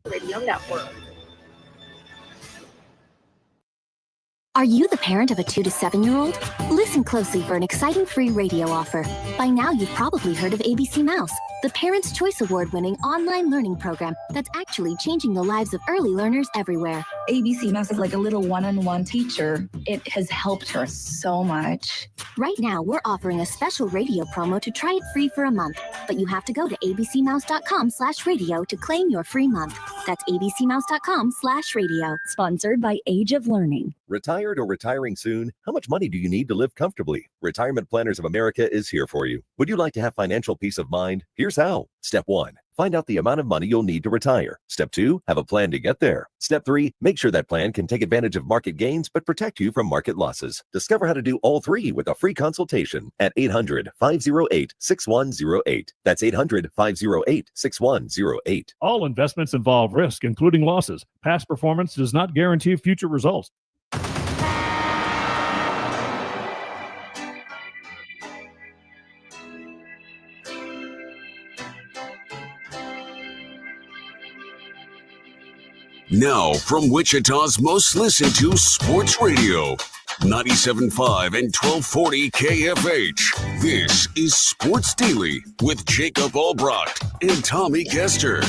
Radio Network. Are you the parent of a 2 to 7-year-old? Listen closely for an exciting free radio offer. By now, you've probably heard of ABC Mouse, the Parents' Choice Award-winning online learning program that's actually changing the lives of early learners everywhere. ABC Mouse is like a little one-on-one teacher. It has helped her so much. Right now, we're offering a special radio promo to try it free for a month, but you have to go to abcmouse.com/radio to claim your free month. That's abcmouse.com/radio. Sponsored by Age of Learning. Retired or retiring soon? How much money do you need to live comfortably? Retirement Planners of America is here for you. Would you like to have financial peace of mind? Here's how. Step 1. Find out the amount of money you'll need to retire. Step 2, have a plan to get there. Step 3, make sure that plan can take advantage of market gains but protect you from market losses. Discover how to do all three with a free consultation at 800-508-6108. That's 800-508-6108. All investments involve risk, including losses. Past performance does not guarantee future results. Now, from Wichita's most listened to sports radio, 97.5 and 1240 KFH. This is Sports Daily with Jacob Albrecht and Tommy Kester.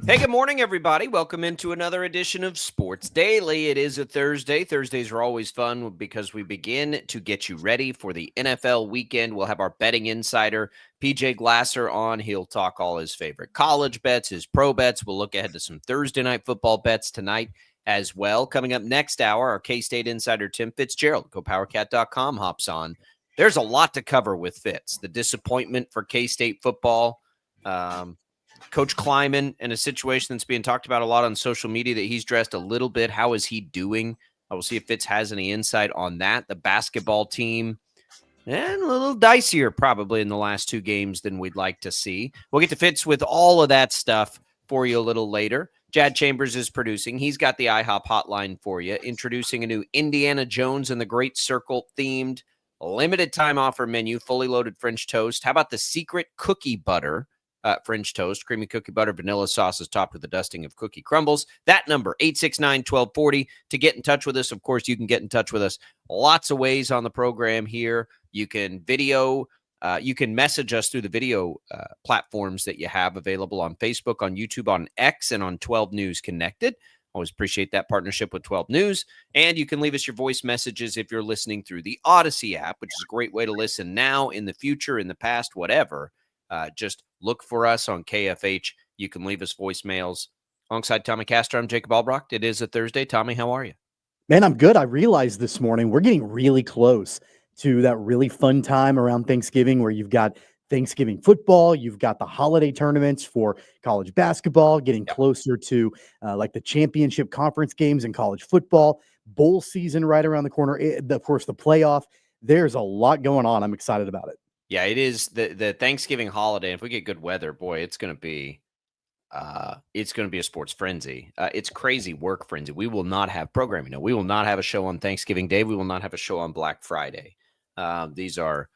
Hey, good morning, everybody. Welcome into another edition of Sports Daily. It is a Thursday. Thursdays are always fun because we begin to get you ready for the NFL weekend. We'll have our betting insider, PJ Glasser, on. He'll talk all his favorite college bets, his pro bets. We'll look ahead to some Thursday night football bets tonight as well. Coming up next hour, our K-State insider, Tim Fitzgerald, GoPowerCat.com, hops on. There's a lot to cover with Fitz. The disappointment for K-State football, Coach Kleiman in a situation that's being talked about a lot on social media that he's dressed a little bit. How is he doing? I will see if Fitz has any insight on that. The basketball team, and a little dicier probably in the last two games than we'd like to see. We'll get to Fitz with all of that stuff for you a little later. Jad Chambers is producing. He's got the IHOP hotline for you, introducing a new Indiana Jones and the Great Circle themed limited time offer menu, fully loaded French toast. How about the secret cookie butter? French toast, creamy cookie butter, vanilla sauce is topped with a dusting of cookie crumbles. That number, 869-1240, to get in touch with us. Of course, you can get in touch with us lots of ways on the program here. You can you can message us through the video platforms that you have available on Facebook, on YouTube, on X, and on 12 News Connected. Always appreciate that partnership with 12 News. And you can leave us your voice messages if you're listening through the Odyssey app, which is a great way to listen now, in the future, in the past, whatever. Just look for us on KFH. You can leave us voicemails. Alongside Tommy Castro, I'm Jacob Albrecht. It is a Thursday. Tommy, how are you? Man, I'm good. I realized this morning we're getting really close to that really fun time around Thanksgiving where you've got Thanksgiving football, you've got the holiday tournaments for college basketball, getting closer to like the championship conference games in college football, bowl season right around the corner. Of course, the playoff. There's a lot going on. I'm excited about it. Yeah, it is the Thanksgiving holiday. If we get good weather, boy, it's going to be a sports frenzy. It's crazy work frenzy. We will not have programming. No, we will not have a show on Thanksgiving Day. We will not have a show on Black Friday. These are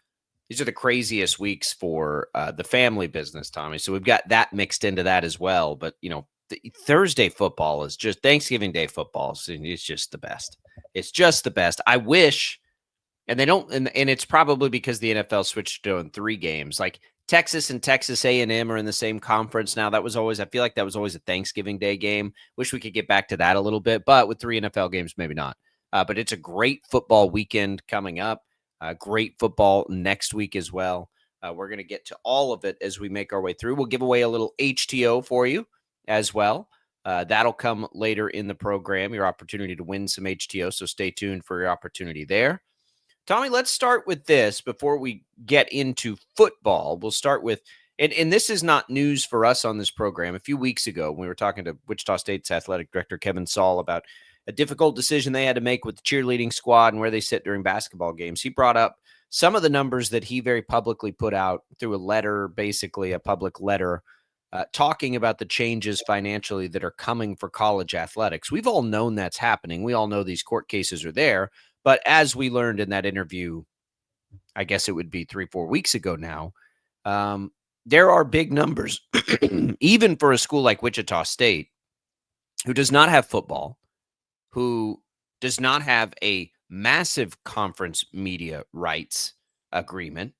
the craziest weeks for the family business, Tommy. So we've got that mixed into that as well. But Thursday football is just Thanksgiving Day football. So it's just the best. It's just the best. I wish. And they don't, and it's probably because the NFL switched to doing 3 games. Like Texas and Texas A&M are in the same conference now. I feel like that was always a Thanksgiving Day game. Wish we could get back to that a little bit, but with 3 NFL games, maybe not. But it's a great football weekend coming up. Great football next week as well. We're going to get to all of it as we make our way through. We'll give away a little HTO for you as well. That'll come later in the program, your opportunity to win some HTO. So stay tuned for your opportunity there. Tommy, let's start with this before we get into football. We'll start with, and this is not news for us on this program. A few weeks ago, we were talking to Wichita State's athletic director, Kevin Saul, about a difficult decision they had to make with the cheerleading squad and where they sit during basketball games. He brought up some of the numbers that he very publicly put out through a letter, basically a public letter, talking about the changes financially that are coming for college athletics. We've all known that's happening. We all know these court cases are there. But as we learned in that interview, I guess it would be 3-4 weeks ago now, there are big numbers, even for a school like Wichita State, who does not have football, who does not have a massive conference media rights agreement,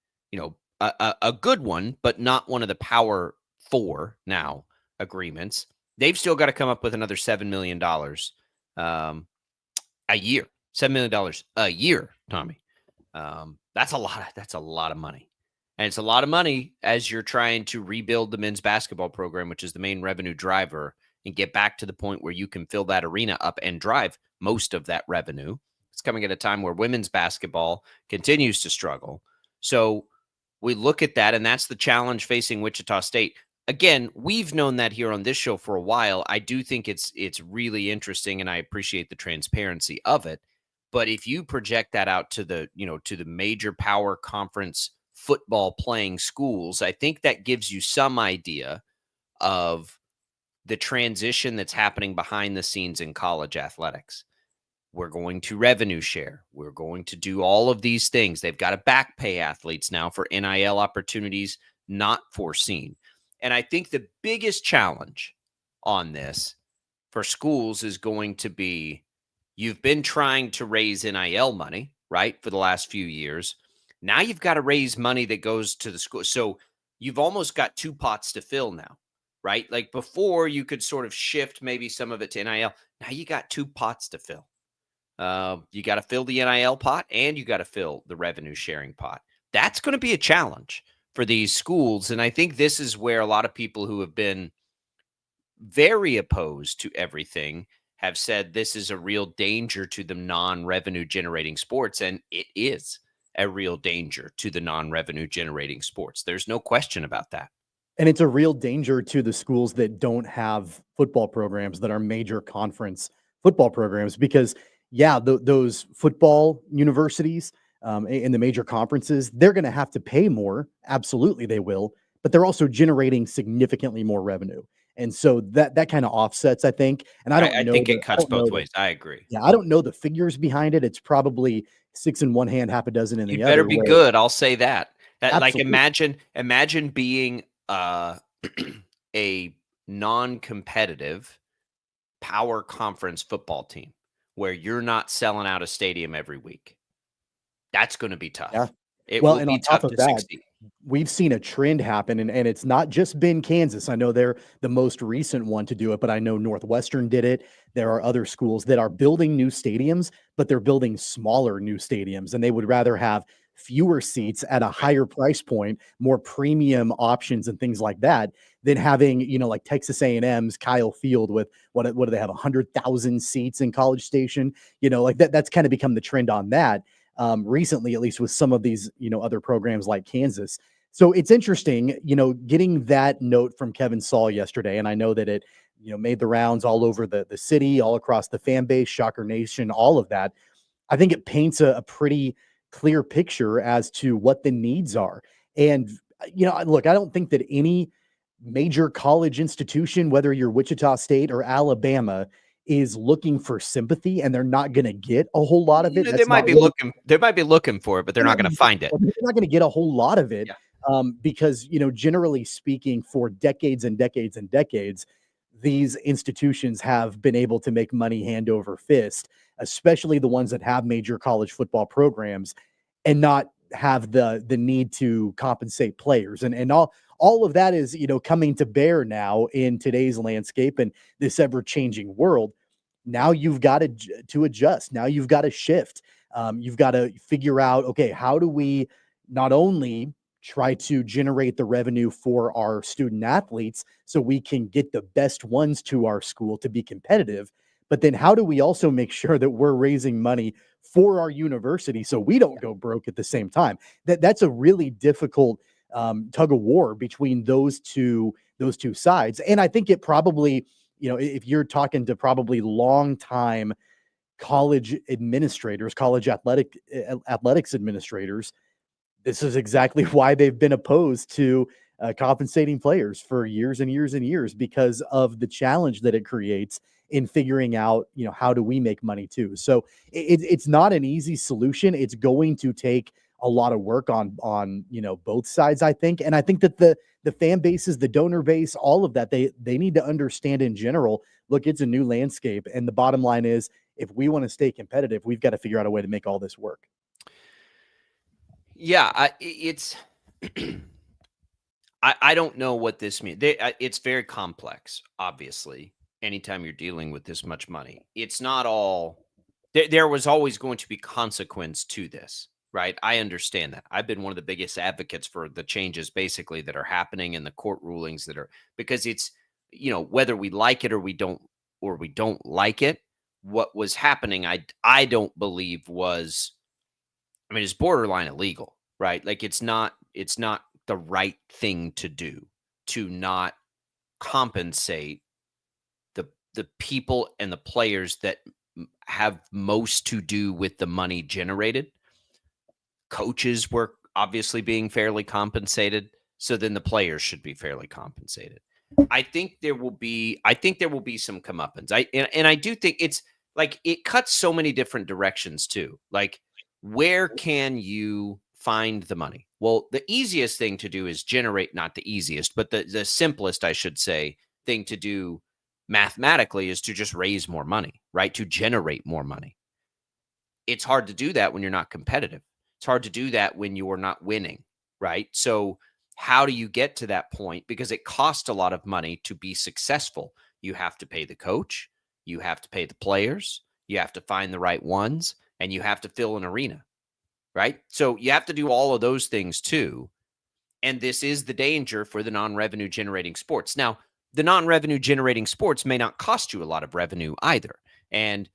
a good one, but not one of the Power Four now agreements. They've still got to come up with another $7 million a year. $7 million a year, Tommy. That's a lot. That's a lot of money. And it's a lot of money as you're trying to rebuild the men's basketball program, which is the main revenue driver, and get back to the point where you can fill that arena up and drive most of that revenue. It's coming at a time where women's basketball continues to struggle. So we look at that, and that's the challenge facing Wichita State. Again, we've known that here on this show for a while. I do think it's really interesting, and I appreciate the transparency of it. But if you project that out to the major power conference football playing schools, I think that gives you some idea of the transition that's happening behind the scenes in college athletics. We're going to revenue share. We're going to do all of these things. They've got to back pay athletes now for NIL opportunities not foreseen. And I think the biggest challenge on this for schools is going to be, you've been trying to raise NIL money, right, for the last few years. Now you've got to raise money that goes to the school. So you've almost got two pots to fill now, right? Like before, you could sort of shift maybe some of it to NIL. Now you got two pots to fill. You got to fill the NIL pot and you got to fill the revenue sharing pot. That's going to be a challenge for these schools. And I think this is where a lot of people who have been very opposed to everything have said this is a real danger to the non-revenue generating sports. And it is a real danger to the non-revenue generating sports. There's no question about that. And it's a real danger to the schools that don't have football programs that are major conference football programs, because those football universities in the major conferences, they're going to have to pay more. Absolutely, they will. But they're also generating significantly more revenue. And so that kind of offsets, I think. And I think it cuts both ways. I agree. Yeah, I don't know the figures behind it. It's probably 6 in one hand, half a dozen in the other. You better be good. I'll say that. Like Absolutely. imagine being a non-competitive power conference football team where you're not selling out a stadium every week. That's going to be tough. Yeah. It will be on tough top of to that, succeed. we've seen a trend happen, and it's not just been Kansas. I know they're the most recent one to do it, but I know Northwestern did it. There are other schools that are building new stadiums, but they're building smaller new stadiums, and they would rather have fewer seats at a higher price point, more premium options and things like that, than having, like Texas A&M's Kyle Field with what do they have, 100,000 seats in College Station? Like that's kind of become the trend on that. Recently, at least with some of these, other programs like Kansas. So it's interesting, getting that note from Kevin Saul yesterday. And I know that it, made the rounds all over the city, all across the fan base, Shocker Nation, all of that. I think it paints a pretty clear picture as to what the needs are. And, look, I don't think that any major college institution, whether you're Wichita State or Alabama, is looking for sympathy, and they're not going to get a whole lot of it. They might be looking for it, but they're not going to find it. They're not going to get a whole lot of it. Yeah. Because, generally speaking, for decades and decades and decades, these institutions have been able to make money hand over fist, especially the ones that have major college football programs, and not have the need to compensate players. And all of that is, coming to bear now in today's landscape and this ever-changing world. Now you've got to adjust. Now you've got to shift. You've got to figure out, okay, how do we not only try to generate the revenue for our student athletes so we can get the best ones to our school to be competitive, but then how do we also make sure that we're raising money for our university so we don't go broke at the same time? That's a really difficult tug of war between those two sides. And I think it probably, if you're talking to probably longtime college administrators, college athletics administrators, this is exactly why they've been opposed to compensating players for years and years and years, because of the challenge that it creates in figuring out, how do we make money too? So it's not an easy solution. It's going to take a lot of work on both sides, I think. And I think that the fan bases, the donor base, all of that, they need to understand in general, look, it's a new landscape. And the bottom line is, if we want to stay competitive, we've got to figure out a way to make all this work. Yeah, it's I don't know what this means. It's very complex, obviously, anytime you're dealing with this much money. It's not all there was always going to be consequence to this, right? I understand that. I've been one of the biggest advocates for the changes basically that are happening and the court rulings that are, because it's, whether we like it or we don't like it, what was happening, I don't believe was, it's borderline illegal, right? Like it's not the right thing to do, to not compensate the people and the players that have most to do with the money generated. Coaches were obviously being fairly compensated, so then the players should be fairly compensated. I think there will be some comeuppance. I do think it's like it cuts so many different directions too. Like, where can you find the money? Well, the easiest thing to do is generate, not the easiest, but the simplest, I should say, thing to do mathematically is to just raise more money, right? To generate more money. It's hard to do that when you're not competitive. It's hard to do that when you're not winning, right? So how do you get to that point? Because it costs a lot of money to be successful. You have to pay the coach, you have to pay the players, you have to find the right ones, and you have to fill an arena, right? So you have to do all of those things too. And this is the danger for the non-revenue generating sports. Now, the non-revenue generating sports may not cost you a lot of revenue either. And,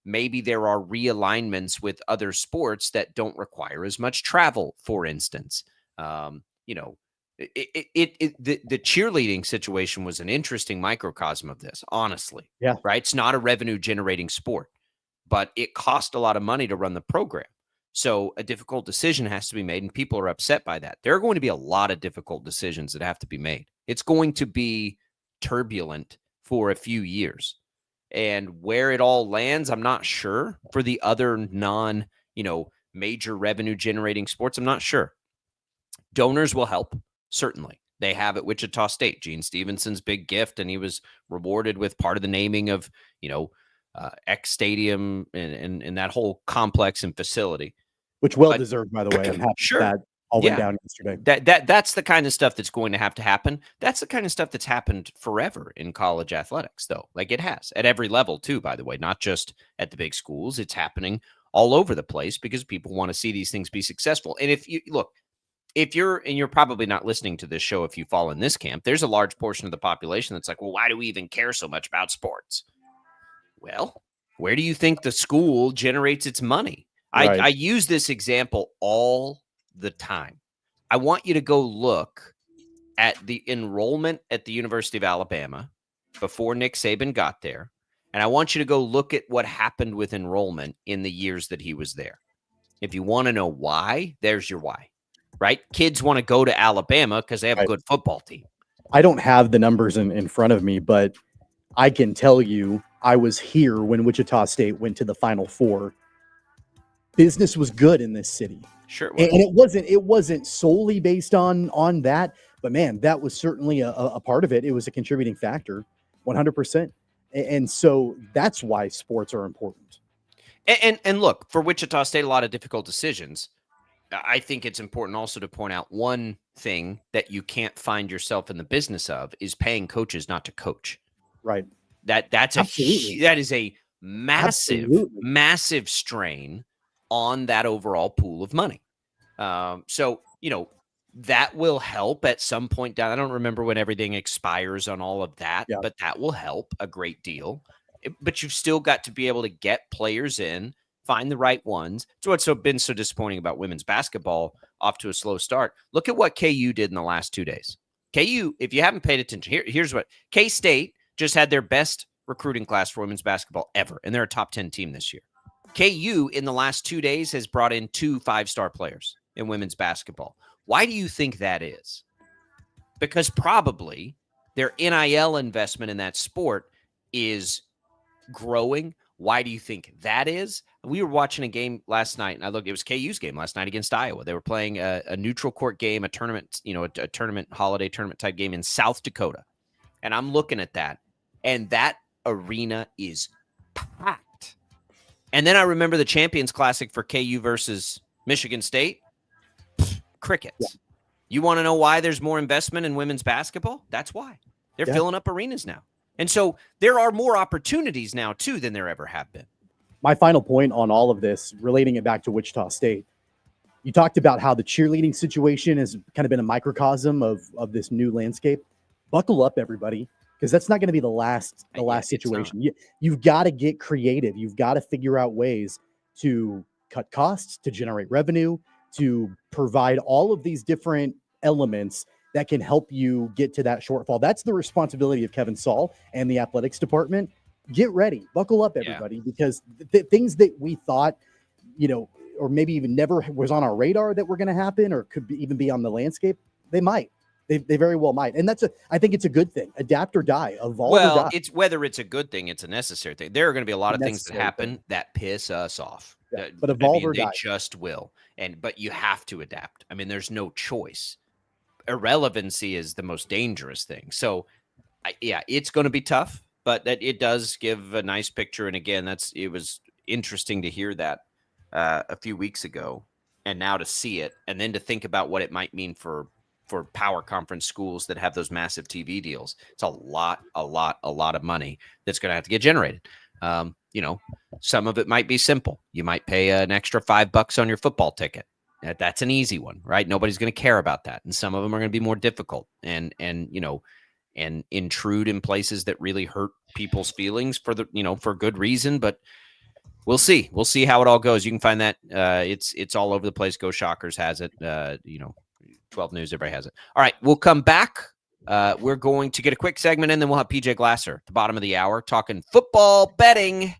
maybe there are realignments with other sports that don't require as much travel, for instance. The cheerleading situation was an interesting microcosm of this, honestly. Yeah. Right. It's not a revenue generating sport, but it cost a lot of money to run the program. So a difficult decision has to be made, and people are upset by that. There are going to be a lot of difficult decisions that have to be made. It's going to be turbulent for a few years. And where it all lands, I'm not sure. For the other major revenue generating sports, I'm not sure. Donors will help, certainly. They have at Wichita State. Gene Stevenson's big gift, and he was rewarded with part of the naming of, X Stadium and that whole complex and facility. Which well-deserved, by the way. I'm happy Sure. that all went down yesterday. That's the kind of stuff that's going to have to happen. That's the kind of stuff that's happened forever in college athletics, though. Like it has at every level too, by the way, not just at the big schools. It's happening all over the place because people want to see these things be successful. And if you're probably not listening to this show if you fall in this camp, there's a large portion of the population that's like, well, why do we even care so much about sports? Well, where do you think the school generates its money? Right. I use this example all the time. I want you to go look at the enrollment at the University of Alabama before Nick Saban got there. And I want you to go look at what happened with enrollment in the years that he was there. If you want to know why, there's your why, right? Kids want to go to Alabama because they have a good football team. I don't have the numbers in front of me, but I can tell you I was here when Wichita State went to the Final Four. Business was good in this city. Sure. It was. And it wasn't solely based on that, but man, that was certainly a part of it. It was a contributing factor, 100%. And so that's why sports are important. And look, for Wichita State, a lot of difficult decisions. I think it's important also to point out one thing that you can't find yourself in the business of is paying coaches not to coach. Right. That is a massive strain on that overall pool of money. So, that will help at some point down. I don't remember when everything expires on all of that, but that will help a great deal. But you've still got to be able to get players in, find the right ones. So what's been so disappointing about women's basketball off to a slow start. Look at what KU did in the last 2 days. KU, if you haven't paid attention, here's what K-State just had their best recruiting class for women's basketball ever, and they're a top 10 team this year. KU in the last 2 days has brought in 2 5-star players in women's basketball. Why do you think that is? Because probably their NIL investment in that sport is growing. Why do you think that is? We were watching a game last night, and it was KU's game last night against Iowa. They were playing a neutral court game, a tournament, a tournament, holiday tournament type game in South Dakota. And I'm looking at that, and that arena is packed. And then I remember the Champions Classic for KU versus Michigan State. Crickets. Yeah. You want to know why there's more investment in women's basketball? That's why. They're filling up arenas now. And so there are more opportunities now, too, than there ever have been. My final point on all of this, relating it back to Wichita State, you talked about how the cheerleading situation has kind of been a microcosm of this new landscape. Buckle up, everybody, because that's not going to be the last situation. You've got to get creative. You've got to figure out ways to cut costs, to generate revenue, to provide all of these different elements that can help you get to that shortfall. That's the responsibility of Kevin Saul and the athletics department. Get ready, buckle up, everybody, because things that we thought, or maybe even never was on our radar that were going to happen or could even be on the landscape, they might. They very well might. And I think it's a good thing. Adapt or die, evolve or die. Well, it's whether it's a good thing, it's a necessary thing. There are going to be a lot of things that happen that piss us off. Yeah, but evolve or die. They just will. But you have to adapt. I mean, there's no choice. Irrelevancy is the most dangerous thing. So, it's going to be tough, but it does give a nice picture. And again, it was interesting to hear that a few weeks ago, and now to see it, and then to think about what it might mean for power conference schools that have those massive TV deals. It's a lot of money that's going to have to get generated. Some of it might be simple. You might pay an extra $5 on your football ticket. That's an easy one, right? Nobody's going to care about that. And some of them are going to be more difficult and intrude in places that really hurt people's feelings for good reason. But we'll see. We'll see how it all goes. You can find that. It's all over the place. Go Shockers has it. 12 News, everybody has it. All right, we'll come back. We're going to get a quick segment, and then we'll have PJ Glasser at the bottom of the hour talking football betting,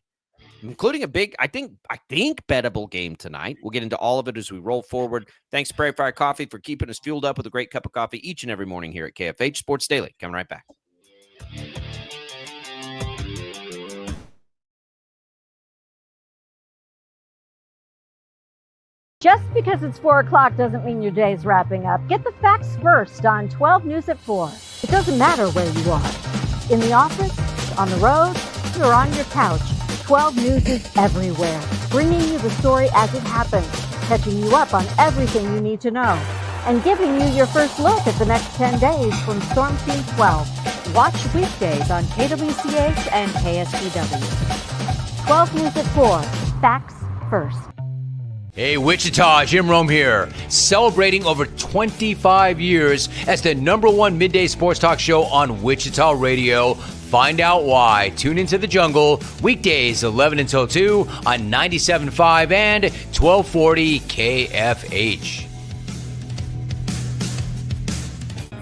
including a big, I think bettable game tonight. We'll get into all of it as we roll forward. Thanks, Prairie Fire Coffee, for keeping us fueled up with a great cup of coffee each and every morning here at KFH Sports Daily. Coming right back. Just because it's 4 o'clock doesn't mean your day's wrapping up. Get the facts first on 12 News at 4. It doesn't matter where you are. In the office, on the road, or on your couch, 12 News is everywhere, bringing you the story as it happens, catching you up on everything you need to know, and giving you your first look at the next 10 days from Storm Team 12. Watch weekdays on KWCH and KSPW. 12 News at 4. Facts first. Hey, Wichita, Jim Rome here, celebrating over 25 years as the #1 midday sports talk show on Wichita Radio. Find out why. Tune into The Jungle, weekdays 11 until 2 on 97.5 and 1240 KFH.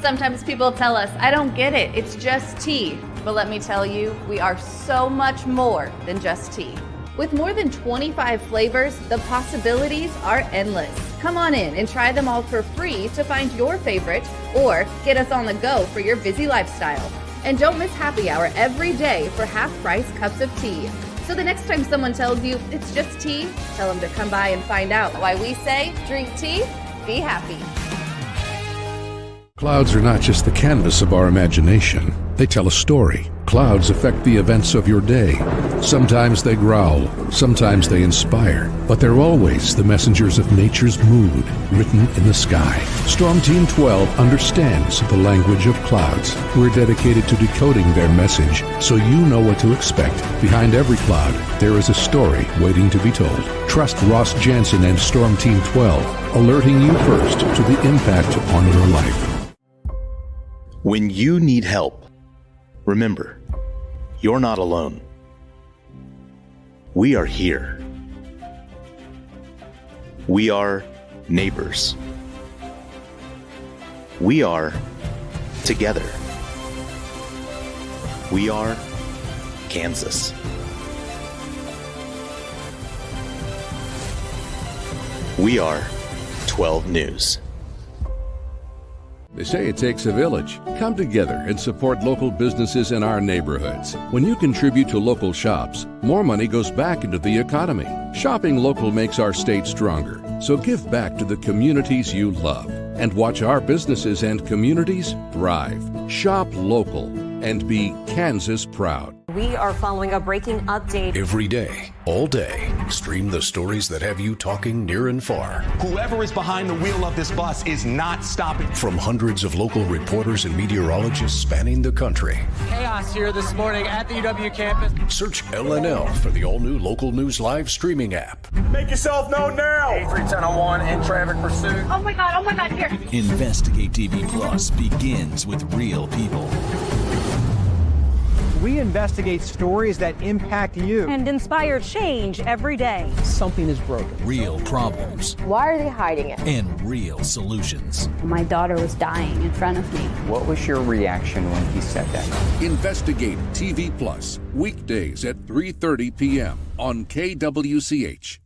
Sometimes people tell us, I don't get it, it's just tea. But let me tell you, we are so much more than just tea. With more than 25 flavors, the possibilities are endless. Come on in and try them all for free to find your favorite or get us on the go for your busy lifestyle. And don't miss happy hour every day for half-price cups of tea. So the next time someone tells you it's just tea, tell them to come by and find out why we say drink tea, be happy. Clouds are not just the canvas of our imagination. They tell a story. Clouds affect the events of your day. Sometimes they growl, sometimes they inspire, but they're always the messengers of nature's mood written in the sky. Storm Team 12 understands the language of clouds. We're dedicated to decoding their message so you know what to expect. Behind every cloud, there is a story waiting to be told. Trust Ross Jansen and Storm Team 12, alerting you first to the impact on your life. When you need help, remember, you're not alone. We are here. We are neighbors. We are together. We are Kansas. We are 12 News. They say it takes a village. Come together and support local businesses in our neighborhoods. When you contribute to local shops, more money goes back into the economy. Shopping local makes our state stronger. So give back to the communities you love and watch our businesses and communities thrive. Shop local and be Kansas proud. We are following a breaking update. Every day, all day, stream the stories that have you talking near and far. Whoever is behind the wheel of this bus is not stopping. From hundreds of local reporters and meteorologists spanning the country. Chaos here this morning at the UW campus. Search LNL for the all-new Local News Live streaming app. Make yourself known now. 31001 in traffic pursuit. Oh my God, here. Investigate TV Plus begins with real people. We investigate stories that impact you and inspire change every day. Something is broken. Real problems. Why are they hiding it? And real solutions. My daughter was dying in front of me. What was your reaction when he said that? Investigate TV Plus, weekdays at 3:30 p.m. on KWCH.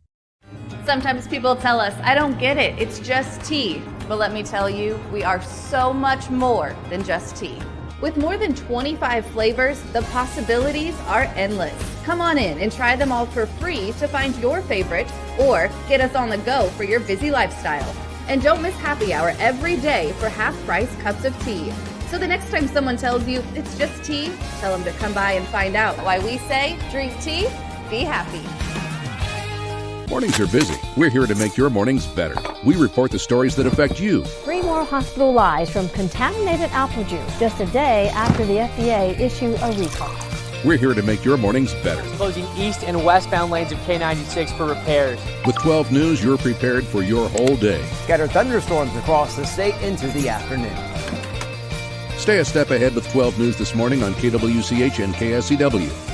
Sometimes people tell us, I don't get it, it's just tea. But let me tell you, we are so much more than just tea. With more than 25 flavors, the possibilities are endless. Come on in and try them all for free to find your favorite or get us on the go for your busy lifestyle. And don't miss happy hour every day for half-price cups of tea. So the next time someone tells you it's just tea, tell them to come by and find out why we say drink tea, be happy. Mornings are busy. We're here to make your mornings better. We report the stories that affect you. 3 more hospital lies from contaminated apple juice just a day after the FDA issued a recall. We're here to make your mornings better. Closing east and westbound lanes of K96 for repairs. With 12 News, you're prepared for your whole day. Scattered thunderstorms across the state into the afternoon. Stay a step ahead with 12 News this morning on KWCH and KSCW.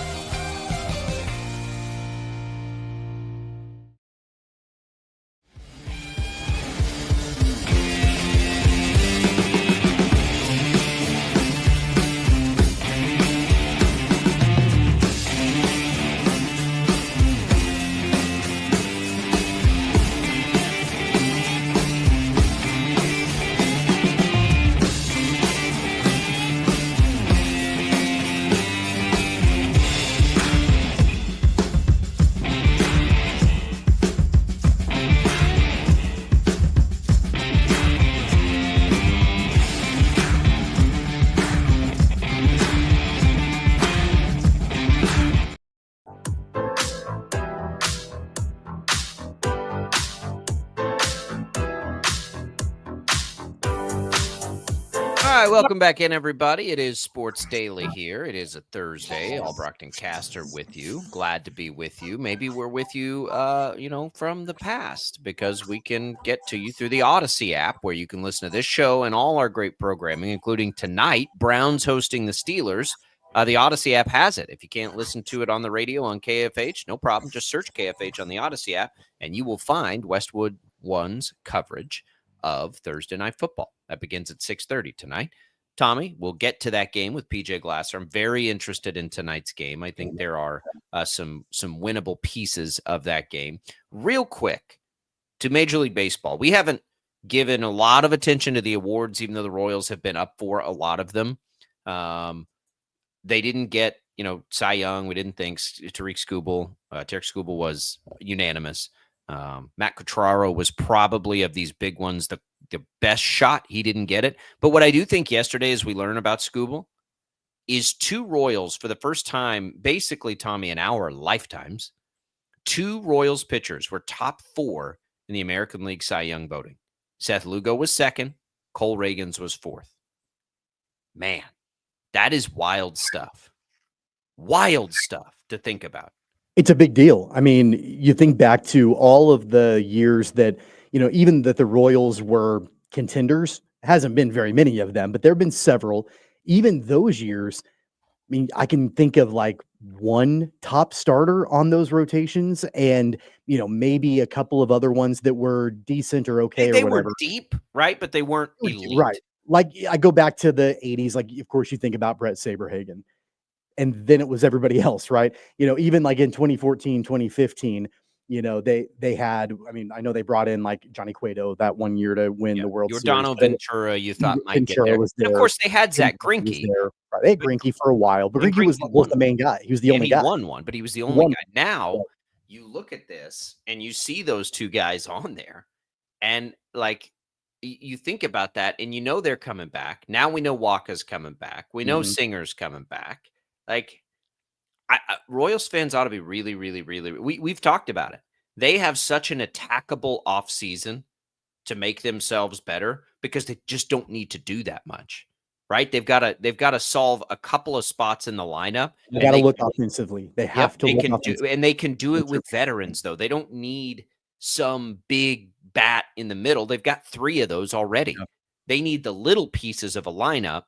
All right, welcome back in, everybody. It is Sports Daily here. It is a Thursday. Albrecht Caster with you. Glad to be with you. Maybe we're with you, from the past, because we can get to you through the Odyssey app, where you can listen to this show and all our great programming, including tonight, Browns hosting the Steelers. The Odyssey app has it. If you can't listen to it on the radio on KFH, no problem. Just search KFH on the Odyssey app, and you will find Westwood One's coverage of Thursday Night Football. That begins at 6:30 tonight. Tommy, we'll get to that game with PJ Glasser. I'm very interested in tonight's game. I think there are some winnable pieces of that game. Real quick, to Major League Baseball. We haven't given a lot of attention to the awards, even though the Royals have been up for a lot of them. They didn't get, Cy Young. We didn't think Tarik Skubal was unanimous. Matt Quatraro was probably, of these big ones, the best shot. He didn't get it. But what I do think yesterday, as we learn about Skubal, is 2 Royals for the first time, basically, Tommy, in our lifetimes, 2 Royals pitchers were top 4 in the American League Cy Young voting. Seth Lugo was second. Cole Reagans was 4th. Man, that is wild stuff. Wild stuff to think about. It's a big deal. I mean, you think back to all of the years that, even that the Royals were contenders, hasn't been very many of them, but there have been several. Even those years, I mean, I can think of like one top starter on those rotations and, maybe a couple of other ones that were decent or okay They or whatever. were deep, right? But they weren't elite. Right. Like I go back to the 80s, like, of course, you think about Brett Saberhagen. And then it was everybody else, right? Even like in 2014, 2015, they had, I mean, I know they brought in like Johnny Cueto that one year to win the World Series. Giordano Ventura, you thought might get there. Was there. And of course, they had Zach Greinke. They had Greinke for a while, but Greinke was the main guy. He was the only guy. He won one, but he was the only guy. Now you look at this and you see those two guys on there, and like you think about that, and they're coming back. Now we know Waka's coming back. We know Singer's coming back. Like, Royals fans ought to be really, really, really. We've talked about it. They have such an attackable offseason to make themselves better because they just don't need to do that much, right? They've got to solve a couple of spots in the lineup. They got to look offensively. They have to look offensively. And they can do it with veterans, though. They don't need some big bat in the middle. They've got 3 of those already. Yeah. They need the little pieces of a lineup.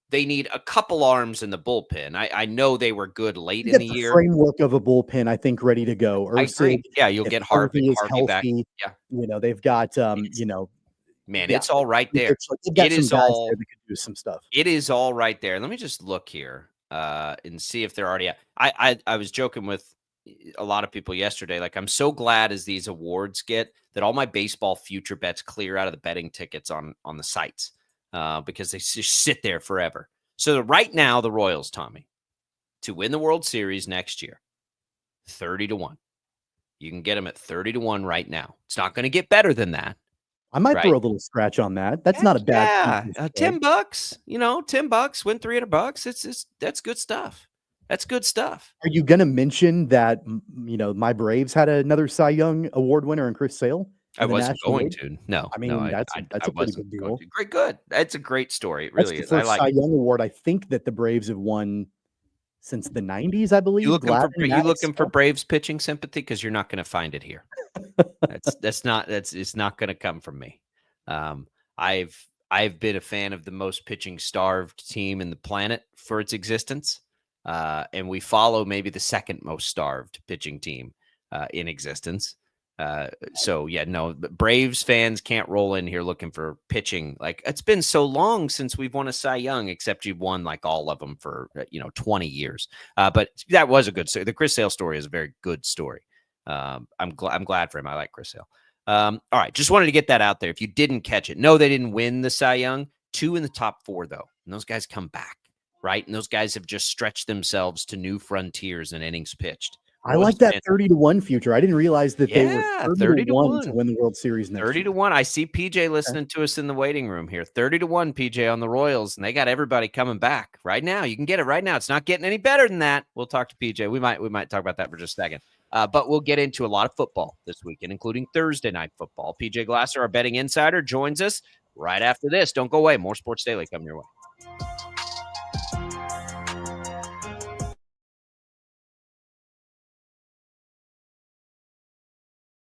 They need a couple arms in the bullpen. I know they were good late in the year. Framework of a bullpen, I think, ready to go. I agree. Yeah, you'll get Harvey back. Yeah, they've got man, it's all right there. It is all. There that could do some stuff. It is all right there. Let me just look here and see if they're already. I was joking with a lot of people yesterday. Like, I'm so glad as these awards get that all my baseball future bets clear out of the betting tickets on the sites. Because they just sit there forever. So right now, the Royals, Tommy, to win the World Series next year, 30-1. You can get them at 30-1 right now. It's not going to get better than that. I might throw a little scratch on that. That's not a bad. $10. $10. Win $300. That's good stuff. That's good stuff. Are you going to mention that my Braves had another Cy Young Award winner in Chris Sale? I wasn't going to. No, I mean, that's a pretty big deal. Good. It's a great story. It really is. The first Cy Young Award I think that the Braves have won since the 90s, I believe. You looking for Braves pitching sympathy? Because you're not going to find it here. It's not going to come from me. I've been a fan of the most pitching starved team in the planet for its existence, and we follow maybe the second most starved pitching team in existence. Braves fans can't roll in here looking for pitching. Like, it's been so long since we've won a Cy Young, except you've won like all of them for 20 years. But that was a good story. The Chris Sale story is a very good story. I'm glad for him. I like Chris Sale. All right, just wanted to get that out there. If you didn't catch it, no, they didn't win the Cy Young. 2 in the top 4 though, and those guys come back, right? And those guys have just stretched themselves to new frontiers in innings pitched. I like that 30-1 future. I didn't realize that they were 30-1 to win the World Series next 30-1. I see PJ listening to us in the waiting room here. 30-1 PJ on the Royals, and they got everybody coming back right now. You can get it right now. It's not getting any better than that. We'll talk to PJ. We might talk about that for just a second. But we'll get into a lot of football this weekend, including Thursday night football. PJ Glasser, our betting insider, joins us right after this. Don't go away. More Sports Daily coming your way.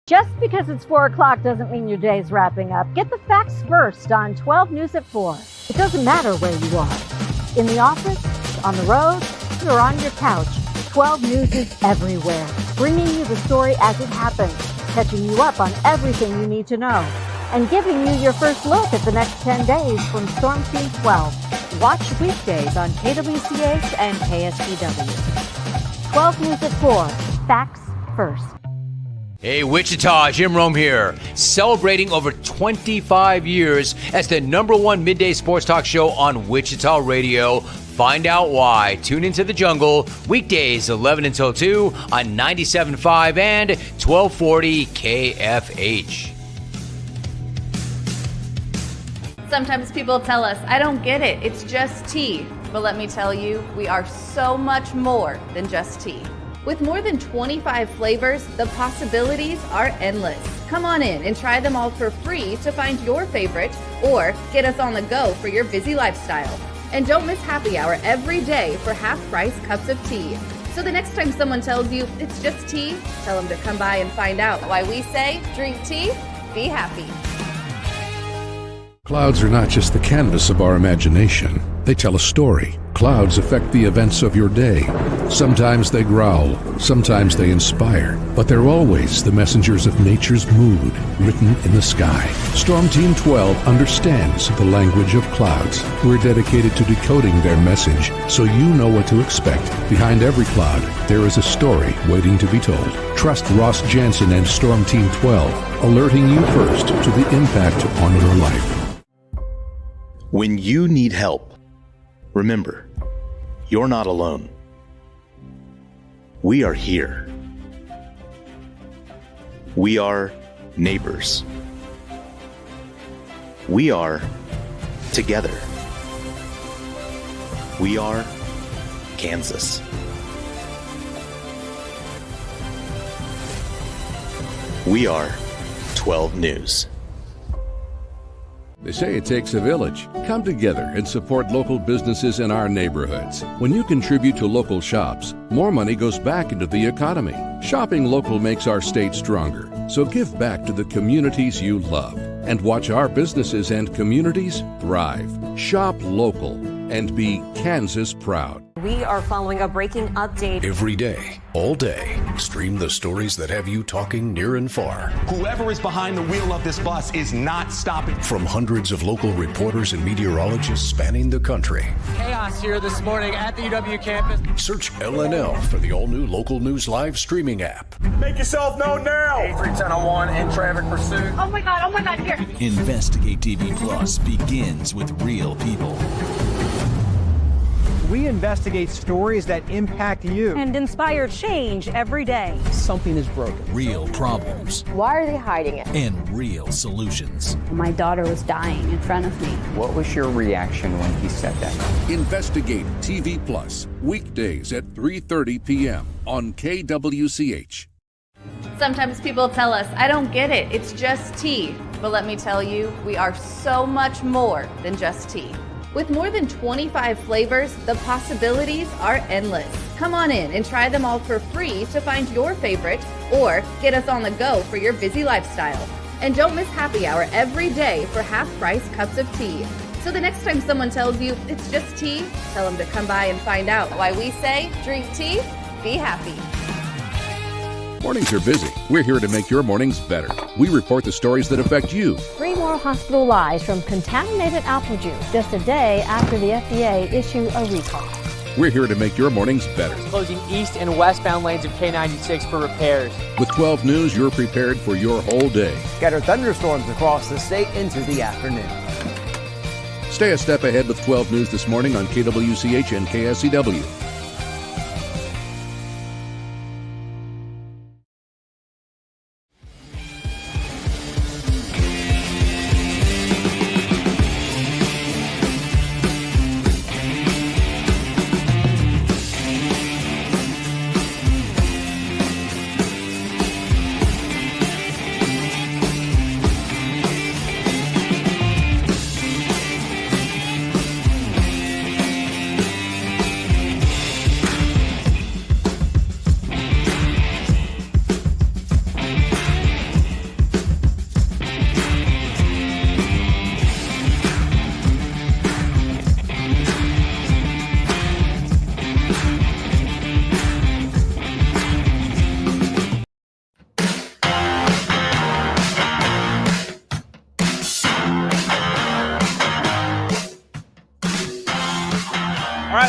Just because it's 4 o'clock doesn't mean your day's wrapping up. Get the facts first on 12 News at 4. It doesn't matter where you are. In the office, on the road, or on your couch. 12 News is everywhere, bringing you the story as it happens, catching you up on everything you need to know, and giving you your first look at the next 10 days from Storm Team 12. Watch weekdays on KWCH and KSPW. 12 News at 4. Facts first. Hey, Wichita, Jim Rome here. Celebrating over 25 years as the #1 midday sports talk show on Wichita Radio. Find out why. Tune into The Jungle, weekdays 11 until 2 on 97.5 and 1240 KFH. Sometimes people tell us, I don't get it, it's just tea. But let me tell you, we are so much more than just tea. With more than 25 flavors, the possibilities are endless. Come on in and try them all for free to find your favorite or get us on the go for your busy lifestyle. And don't miss happy hour every day for half-price cups of tea. So the next time someone tells you it's just tea, tell them to come by and find out why we say drink tea, be happy. Clouds are not just the canvas of our imagination. They tell a story. Clouds affect the events of your day. Sometimes they growl, sometimes they inspire, but they're always the messengers of nature's mood written in the sky. Storm Team 12 understands the language of clouds. We're dedicated to decoding their message so you know what to expect. Behind every cloud, there is a story waiting to be told. Trust Ross Jansen and Storm Team 12, alerting you first to the impact on your life. When you need help, remember, you're not alone. We are here. We are neighbors. We are together. We are Kansas. We are 12 News. They say it takes a village. Come together and support local businesses in our neighborhoods. When you contribute to local shops, more money goes back into the economy. Shopping local makes our state stronger. So give back to the communities you love and watch our businesses and communities thrive. Shop local and be Kansas proud. We are following a breaking update. Every day, all day, stream the stories that have you talking near and far. Whoever is behind the wheel of this bus is not stopping. From hundreds of local reporters and meteorologists spanning the country. Chaos here this morning at the UW campus. Search LNL for the all-new Local News Live streaming app. Make yourself known now. 310-01 in traffic pursuit. Oh my God, here. Investigate TV Plus begins with real people. We investigate stories that impact you. And inspire change every day. Something is broken. Real problems. Why are they hiding it? And real solutions. My daughter was dying in front of me. What was your reaction when he said that? Investigate TV Plus, weekdays at 3:30 p.m. on KWCH. Sometimes people tell us, I don't get it, it's just tea. But let me tell you, we are so much more than just tea. With more than 25 flavors, the possibilities are endless. Come on in and try them all for free to find your favorite or get us on the go for your busy lifestyle. And don't miss happy hour every day for half-price cups of tea. So the next time someone tells you it's just tea, tell them to come by and find out why we say drink tea, be happy. Mornings are busy. We're here to make your mornings better. We report the stories that affect you. 3 more hospital lies from contaminated apple juice just a day after the FDA issue a recall. We're here to make your mornings better. Closing east and westbound lanes of K96 for repairs. With 12 News, you're prepared for your whole day. Scattered thunderstorms across the state into the afternoon. Stay a step ahead with 12 News this morning on KWCH and KSCW.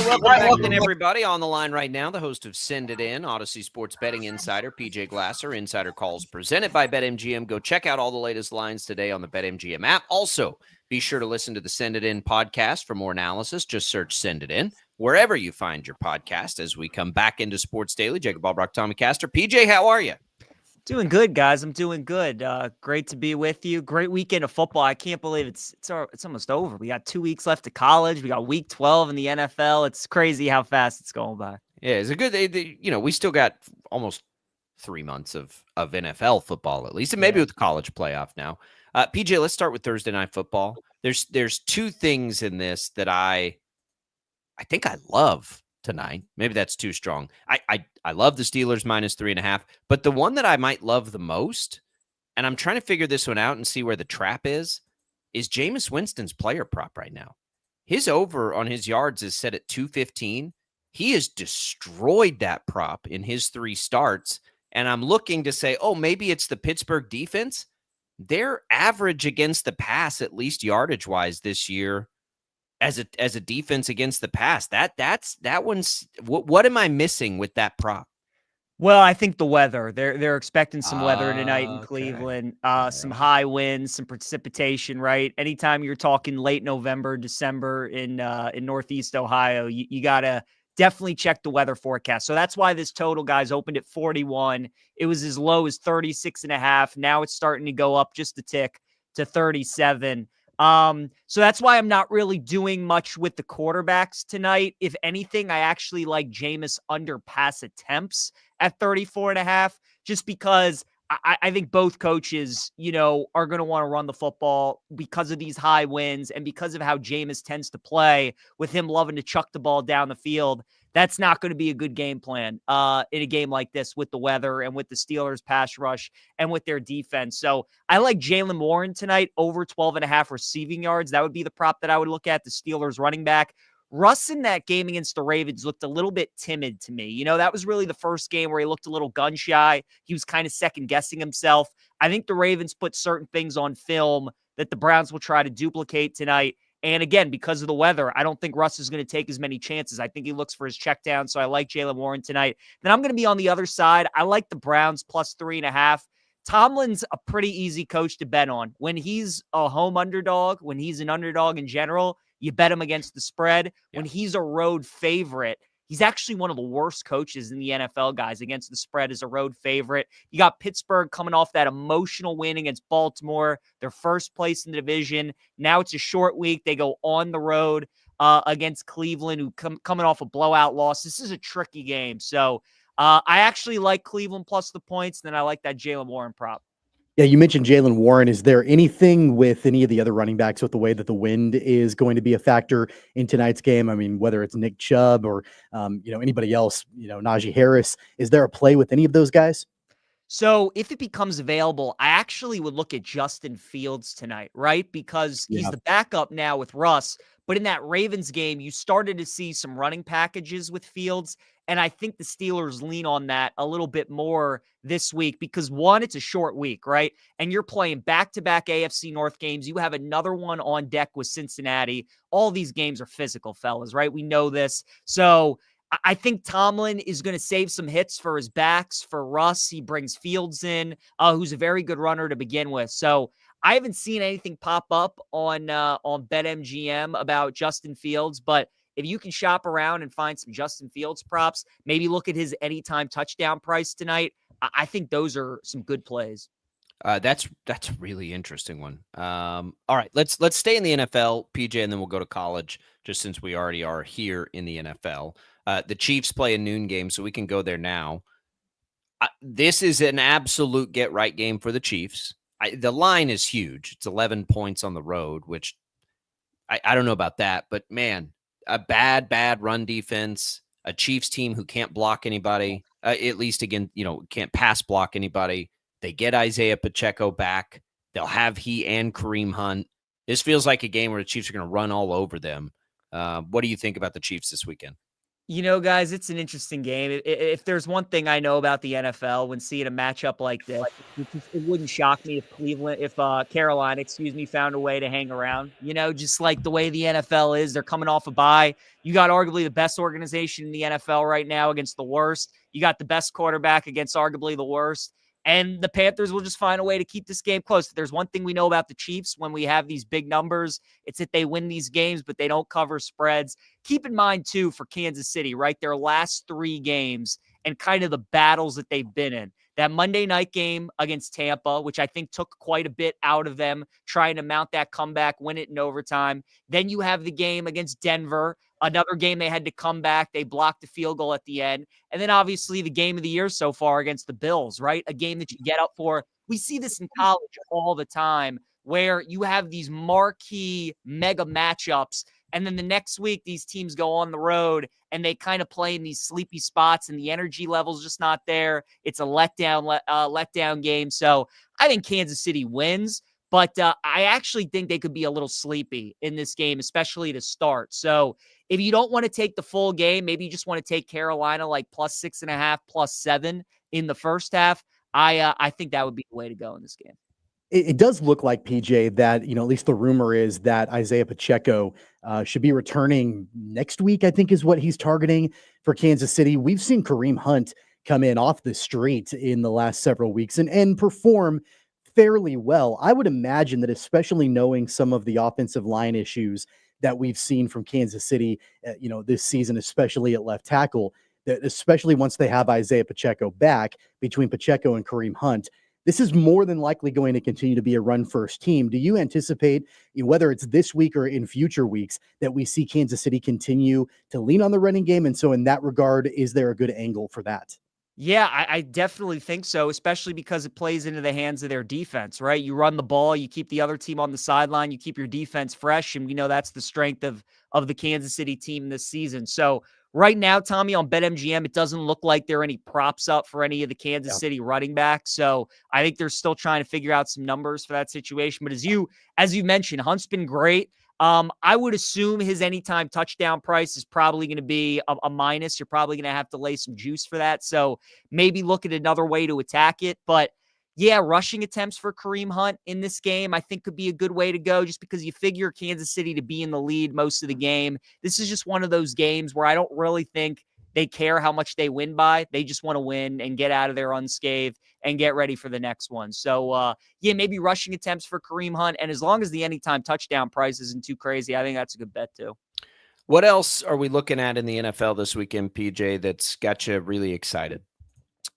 Welcome back in, everybody. On the line right now, the host of Send It In, Odyssey Sports Betting Insider, PJ Glasser. Insider Calls presented by BetMGM. Go check out all the latest lines today on the BetMGM app. Also, be sure to listen to the Send It In podcast for more analysis. Just search Send It In wherever you find your podcast as we come back into Sports Daily. Jacob Albrock, Tommy Castor. PJ, how are you? Doing good, guys. I'm doing good. Great to be with you. Great weekend of football. I can't believe it's almost over. We got 2 weeks left of college. We got week 12 in the NFL. It's crazy how fast it's going by. Yeah, it's a good. We still got almost 3 months of NFL football at least, and maybe with the college playoff now. PJ, let's start with Thursday Night Football. There's 2 things in this that I think I love tonight. Maybe that's too strong. I love the Steelers minus 3.5, but the one that I might love the most, and I'm trying to figure this one out and see where the trap is Jameis Winston's player prop right now. his over on his yards is set at 215. He has destroyed that prop in his 3 starts. And I'm looking to say, oh, maybe it's the Pittsburgh defense. They're average against the pass, at least yardage wise this year, as a defense against the pass. That one's what am I missing with that prop? Well, I think the weather. They're expecting some weather tonight in Cleveland. Some high winds, some precipitation. Right. Anytime you're talking late November, December in Northeast Ohio, you gotta definitely check the weather forecast. So that's why this total, guys, opened at 41. It was as low as 36.5. Now it's starting to go up just a tick to 37. So that's why I'm not really doing much with the quarterbacks tonight. If anything, I actually like Jameis under pass attempts at 34.5, just because I think both coaches, are going to want to run the football because of these high winds and because of how Jameis tends to play with him loving to chuck the ball down the field. That's not going to be a good game plan in a game like this with the weather and with the Steelers pass rush and with their defense. So I like Jaylen Warren tonight over 12.5 receiving yards. That would be the prop that I would look at. The Steelers running back. Russ in that game against the Ravens looked a little bit timid to me. That was really the first game where he looked a little gun shy. He was kind of second guessing himself. I think the Ravens put certain things on film that the Browns will try to duplicate tonight. And again, because of the weather, I don't think Russ is going to take as many chances. I think he looks for his check down. So I like Jaylen Warren tonight. Then I'm going to be on the other side. I like the Browns plus 3.5. Tomlin's a pretty easy coach to bet on. When he's a home underdog, when he's an underdog in general, you bet him against the spread. Yeah. When he's a road favorite, he's actually one of the worst coaches in the NFL, guys, against the spread as a road favorite. You got Pittsburgh coming off that emotional win against Baltimore, their first place in the division. Now it's a short week. They go on the road against Cleveland, who coming off a blowout loss. This is a tricky game. So I actually like Cleveland plus the points. Then I like that Jaylen Warren prop. Yeah, you mentioned Jaylen Warren. Is there anything with any of the other running backs with the way that the wind is going to be a factor in tonight's game? I mean, whether it's Nick Chubb or, anybody else, Najee Harris, is there a play with any of those guys? So if it becomes available, I actually would look at Justin Fields tonight, right? Because he's the backup now with Russ. But in that Ravens game, you started to see some running packages with Fields. And I think the Steelers lean on that a little bit more this week because, one, it's a short week, right? And you're playing back-to-back AFC North games. You have another one on deck with Cincinnati. All these games are physical, fellas, right? We know this. So I think Tomlin is going to save some hits for his backs. For Russ, he brings Fields in, who's a very good runner to begin with. So I haven't seen anything pop up on BetMGM about Justin Fields, but if you can shop around and find some Justin Fields props, maybe look at his anytime touchdown price tonight. I think those are some good plays. That's a really interesting one. All right, let's stay in the NFL, PJ, and then we'll go to college, just since we already are here in the NFL. The Chiefs play a noon game, so we can go there now. This is an absolute get-right game for the Chiefs. The line is huge. It's 11 points on the road, which I don't know about that, but man, a bad run defense, a Chiefs team who can't block anybody, at least again, can't pass block anybody. They get Isaiah Pacheco back. They'll have he and Kareem Hunt. This feels like a game where the Chiefs are going to run all over them. What do you think about the Chiefs this weekend? Guys, it's an interesting game. If there's one thing I know about the NFL, when seeing a matchup like this, it wouldn't shock me if Carolina, found a way to hang around. Just like the way the NFL is, they're coming off a bye. You got arguably the best organization in the NFL right now against the worst. You got the best quarterback against arguably the worst. And the Panthers will just find a way to keep this game close. If there's one thing we know about the Chiefs when we have these big numbers, it's that they win these games, but they don't cover spreads. Keep in mind, too, for Kansas City, right, their last 3 games and kind of the battles that they've been in. That Monday night game against Tampa, which I think took quite a bit out of them, trying to mount that comeback, win it in overtime. Then you have the game against Denver, another game they had to come back. They blocked the field goal at the end. And then obviously the game of the year so far against the Bills, right? A game that you get up for. We see this in college all the time where you have these marquee mega matchups. And then the next week, these teams go on the road and they kind of play in these sleepy spots and the energy level's just not there. It's a letdown game. So I think Kansas City wins, But I actually think they could be a little sleepy in this game, especially to start. So if you don't want to take the full game, maybe you just want to take Carolina like +6.5, +7 in the first half. I think that would be the way to go in this game. It does look like, PJ, that, at least the rumor is that Isaiah Pacheco should be returning next week, I think is what he's targeting for Kansas City. We've seen Kareem Hunt come in off the street in the last several weeks and perform fairly well. I would imagine that, especially knowing some of the offensive line issues that we've seen from Kansas City, this season, especially at left tackle, that especially once they have Isaiah Pacheco back, between Pacheco and Kareem Hunt, this is more than likely going to continue to be a run-first team. Do you anticipate, whether it's this week or in future weeks, that we see Kansas City continue to lean on the running game? And so in that regard, is there a good angle for that? Yeah, I definitely think so, especially because it plays into the hands of their defense, right? You run the ball, you keep the other team on the sideline, you keep your defense fresh, and we know that's the strength of the Kansas City team this season. So right now, Tommy, on BetMGM, it doesn't look like there are any props up for any of the Kansas City running backs. So I think they're still trying to figure out some numbers for that situation. But as you mentioned, Hunt's been great. I would assume his anytime touchdown price is probably going to be a minus. You're probably going to have to lay some juice for that. So maybe look at another way to attack it. But yeah, rushing attempts for Kareem Hunt in this game, I think could be a good way to go, just because you figure Kansas City to be in the lead most of the game. This is just one of those games where I don't really think they care how much they win by. They just want to win and get out of there unscathed and get ready for the next one. So, yeah, maybe rushing attempts for Kareem Hunt. And as long as the anytime touchdown price isn't too crazy, I think that's a good bet too. What else are we looking at in the NFL this weekend, PJ, that's got you really excited?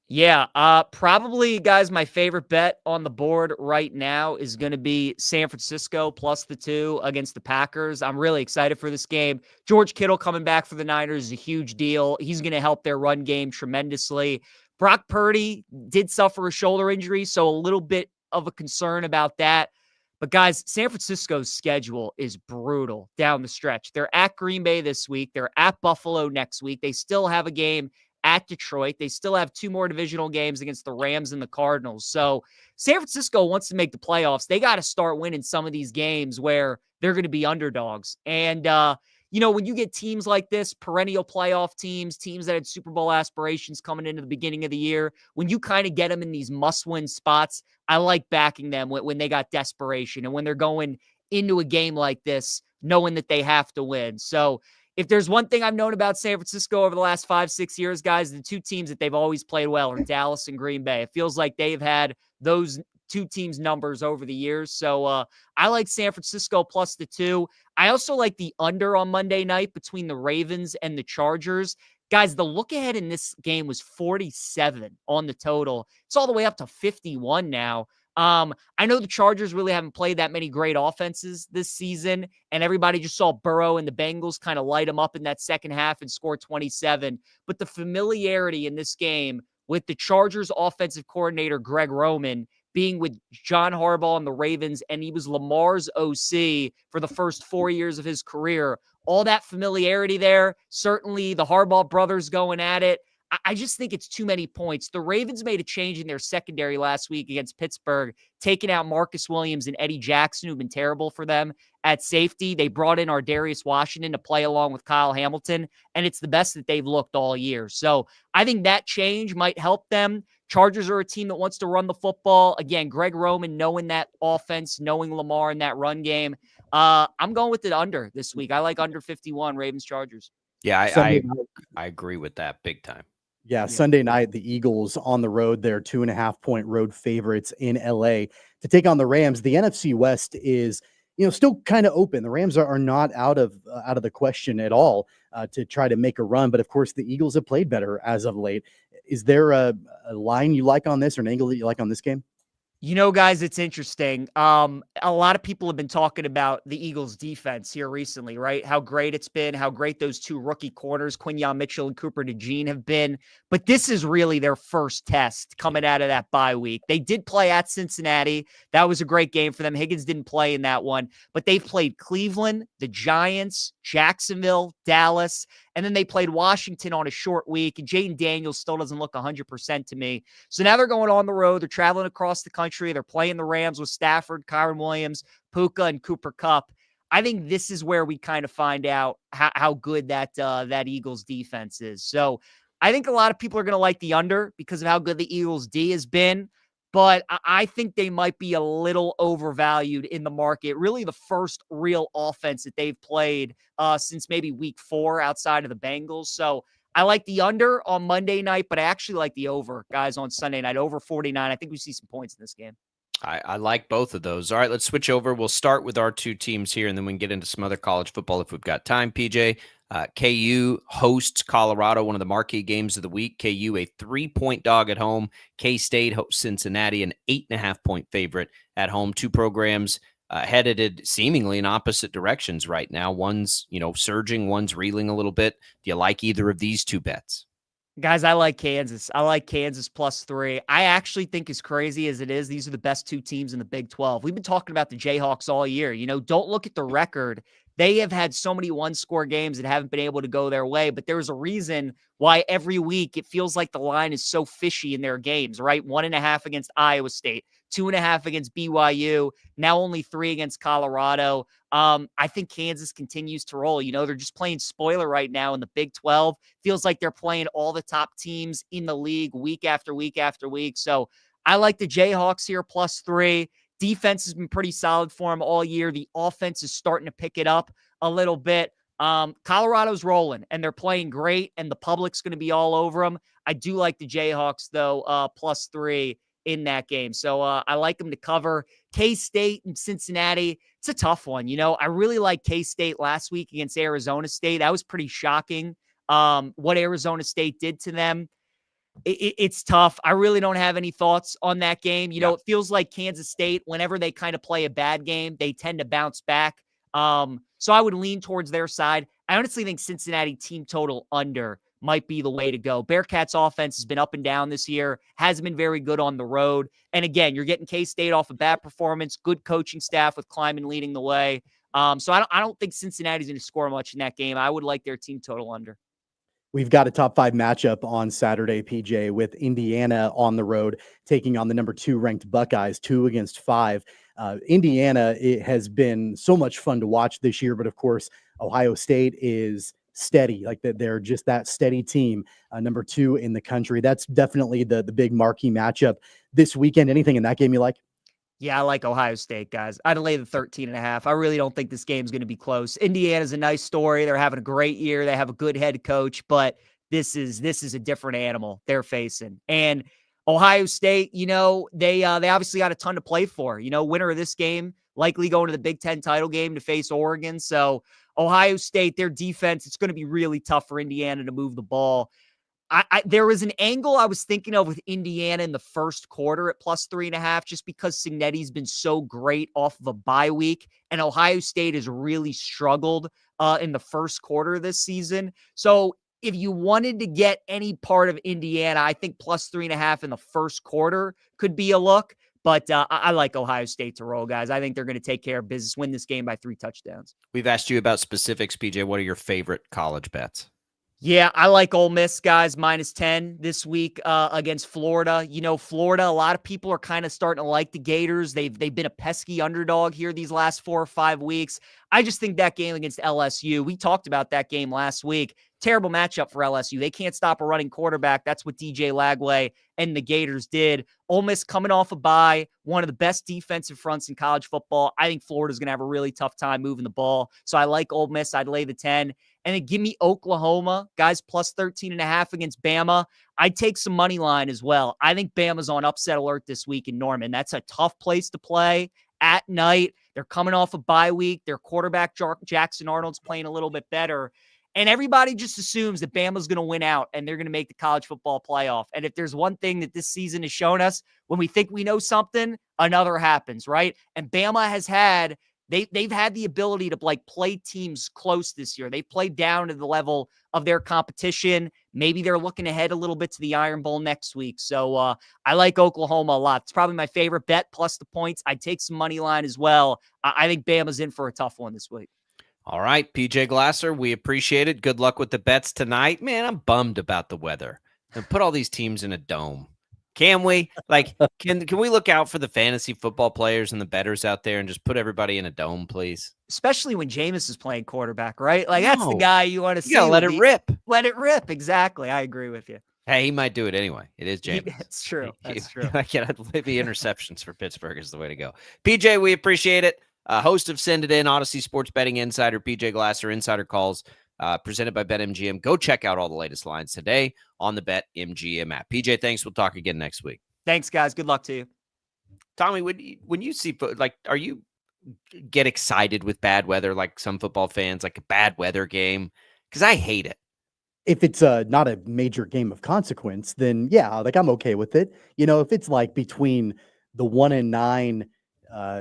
Yeah, probably, guys, my favorite bet on the board right now is going to be San Francisco +2 against the Packers. I'm really excited for this game. George Kittle coming back for the Niners is a huge deal. He's going to help their run game tremendously. Brock Purdy did suffer a shoulder injury, so a little bit of a concern about that. But, guys, San Francisco's schedule is brutal down the stretch. They're at Green Bay this week. They're at Buffalo next week. They still have a game at Detroit. They still have 2 more divisional games against the Rams and the Cardinals. So San Francisco wants to make the playoffs. They got to start winning some of these games where they're going to be underdogs. And, when you get teams like this, perennial playoff teams that had Super Bowl aspirations coming into the beginning of the year, when you kind of get them in these must-win spots, I like backing them when they got desperation and when they're going into a game like this, knowing that they have to win. So if there's one thing I've known about San Francisco over the last 5-6 years, guys, the 2 teams that they've always played well are Dallas and Green Bay. It feels like they've had those 2 teams' numbers over the years. So I like San Francisco +2. I also like the under on Monday night between the Ravens and the Chargers. Guys, the look ahead in this game was 47 on the total. It's all the way up to 51 now. I know the Chargers really haven't played that many great offenses this season, and everybody just saw Burrow and the Bengals kind of light them up in that second half and score 27. But the familiarity in this game with the Chargers offensive coordinator, Greg Roman, being with John Harbaugh and the Ravens, and he was Lamar's OC for the first 4 years of his career, all that familiarity there, certainly the Harbaugh brothers going at it. I just think it's too many points. The Ravens made a change in their secondary last week against Pittsburgh, taking out Marcus Williams and Eddie Jackson, who've been terrible for them at safety. They brought in Ardarius Washington to play along with Kyle Hamilton, and it's the best that they've looked all year. So I think that change might help them. Chargers are a team that wants to run the football. Again, Greg Roman, knowing that offense, knowing Lamar in that run game. I'm going with it under this week. I like under 51 Ravens-Chargers. Yeah, I agree with that big time. Yeah, Sunday night, the Eagles on the road. They're 2.5-point road favorites in LA to take on the Rams. The NFC West is, still kind of open. The Rams are not out of the question at all to try to make a run. But of course, the Eagles have played better as of late. Is there a line you like on this, or an angle that you like on this game? Guys, it's interesting. A lot of people have been talking about the Eagles defense here recently, right? How great it's been, how great those 2 rookie corners, Quinyon Mitchell and Cooper DeJean, have been. But this is really their first test coming out of that bye week. They did play at Cincinnati. That was a great game for them. Higgins didn't play in that one, but they've played Cleveland, the Giants, Jacksonville, Dallas, And then they played Washington on a short week, and Jayden Daniels still doesn't look 100% to me. So now they're going on the road. They're traveling across the country. They're playing the Rams with Stafford, Kyren Williams, Puka, and Cooper Kupp. I think this is where we kind of find out how good that Eagles defense is. So I think a lot of people are going to like the under because of how good the Eagles D has been. But I think they might be a little overvalued in the market. Really the first real offense that they've played since maybe week 4 outside of the Bengals. So I like the under on Monday night, but I actually like the over, guys, on Sunday night, over 49. I think we see some points in this game. I like both of those. All right, let's switch over. We'll start with our 2 teams here, and then we can get into some other college football if we've got time, PJ. KU hosts Colorado, one of the marquee games of the week. KU, a 3-point dog at home. K-State hosts Cincinnati, an 8.5-point favorite at home. 2 programs headed seemingly in opposite directions right now. One's, surging, one's reeling a little bit. Do you like either of these 2 bets? Guys, I like Kansas. I like Kansas +3. I actually think, as crazy as it is, these are the best 2 teams in the Big 12. We've been talking about the Jayhawks all year. Don't look at the record. They have had so many one-score games that haven't been able to go their way, but there's a reason why every week it feels like the line is so fishy in their games, right? 1.5 against Iowa State, 2.5 against BYU, now only 3 against Colorado. I think Kansas continues to roll. They're just playing spoiler right now in the Big 12. Feels like they're playing all the top teams in the league week after week after week. So I like the Jayhawks here +3. Defense has been pretty solid for them all year. The offense is starting to pick it up a little bit. Colorado's rolling, and they're playing great, and the public's going to be all over them. I do like the Jayhawks, though, +3 in that game. So I like them to cover. K-State and Cincinnati, it's a tough one. I really like K-State last week against Arizona State. That was pretty shocking what Arizona State did to them. It's tough. I really don't have any thoughts on that game. It feels like Kansas State, whenever they kind of play a bad game, they tend to bounce back. So I would lean towards their side. I honestly think Cincinnati team total under might be the way to go. Bearcats offense has been up and down this year, hasn't been very good on the road. And again, you're getting K-State off a bad performance, good coaching staff with Kleiman leading the way. So I don't think Cincinnati's going to score much in that game. I would like their team total under. We've got a top 5 matchup on Saturday, PJ, with Indiana on the road taking on the number 2 ranked Buckeyes, 2 against 5. Indiana, it has been so much fun to watch this year, but of course, Ohio State is steady. Like that, they're just that steady team, number 2 in the country. That's definitely the big marquee matchup this weekend. Anything in that game you like? Yeah, I like Ohio State, guys. I'd lay the 13.5. I really don't think this game's going to be close. Indiana's a nice story. They're having a great year. They have a good head coach, but this is a different animal they're facing. And Ohio State, they obviously got a ton to play for. Winner of this game likely going to the Big Ten title game to face Oregon. So Ohio State, their defense, it's going to be really tough for Indiana to move the ball. There was an angle I was thinking of with Indiana in the first quarter at +3.5, just because Cignetti's been so great off of a bye week, and Ohio State has really struggled in the first quarter of this season. So if you wanted to get any part of Indiana, I think +3.5 in the first quarter could be a look. But I like Ohio State to roll, guys. I think they're going to take care of business, win this game by 3 touchdowns. We've asked you about specifics, PJ. What are your favorite college bets? Yeah, I like Ole Miss, guys, -10 this week against Florida. Florida, a lot of people are kind of starting to like the Gators. They've been a pesky underdog here these last 4 or 5 weeks. I just think that game against LSU, we talked about that game last week. Terrible matchup for LSU. They can't stop a running quarterback. That's what DJ Lagway and the Gators did. Ole Miss coming off a bye, one of the best defensive fronts in college football. I think Florida's going to have a really tough time moving the ball. So I like Ole Miss. I'd lay the 10. And then give me Oklahoma, guys, +13.5 against Bama. I'd take some money line as well. I think Bama's on upset alert this week in Norman. That's a tough place to play at night. They're coming off a bye week. Their quarterback, Jackson Arnold's playing a little bit better. And everybody just assumes that Bama's going to win out and they're going to make the college football playoff. And if there's one thing that this season has shown us, when we think we know something, another happens, right? And Bama has had They've had the ability to play teams close this year. They've played down to the level of their competition. Maybe they're looking ahead a little bit to the Iron Bowl next week. So I like Oklahoma a lot. It's probably my favorite bet plus the points. I'd take some money line as well. I think Bama's in for a tough one this week. All right, PJ Glasser, we appreciate it. Good luck with the bets tonight. Man, I'm bummed about the weather. And put all these teams in a dome. Can we? Like, can we look out for the fantasy football players and the bettors out there and just put everybody in a dome, please? Especially when Jameis is playing quarterback, right? Like, that's the guy you want to see. You gotta let it rip. Let it rip. Exactly. I agree with you. Hey, he might do it anyway. It is Jameis. It's true. That's true. Maybe interceptions for Pittsburgh is the way to go. PJ, we appreciate it. Host of Send It In, Odyssey Sports Betting Insider, PJ Glasser, Insider Calls, presented by BetMGM. Go check out all the latest lines today on the BetMGM app. PJ, thanks. We'll talk again next week. Thanks, guys. Good luck to you. Tommy, when you see, like, are you get excited with bad weather like some football fans, like a bad weather game? Because I hate it. If it's not a major game of consequence, then yeah, like I'm okay with it. You know, if it's like between the 1-9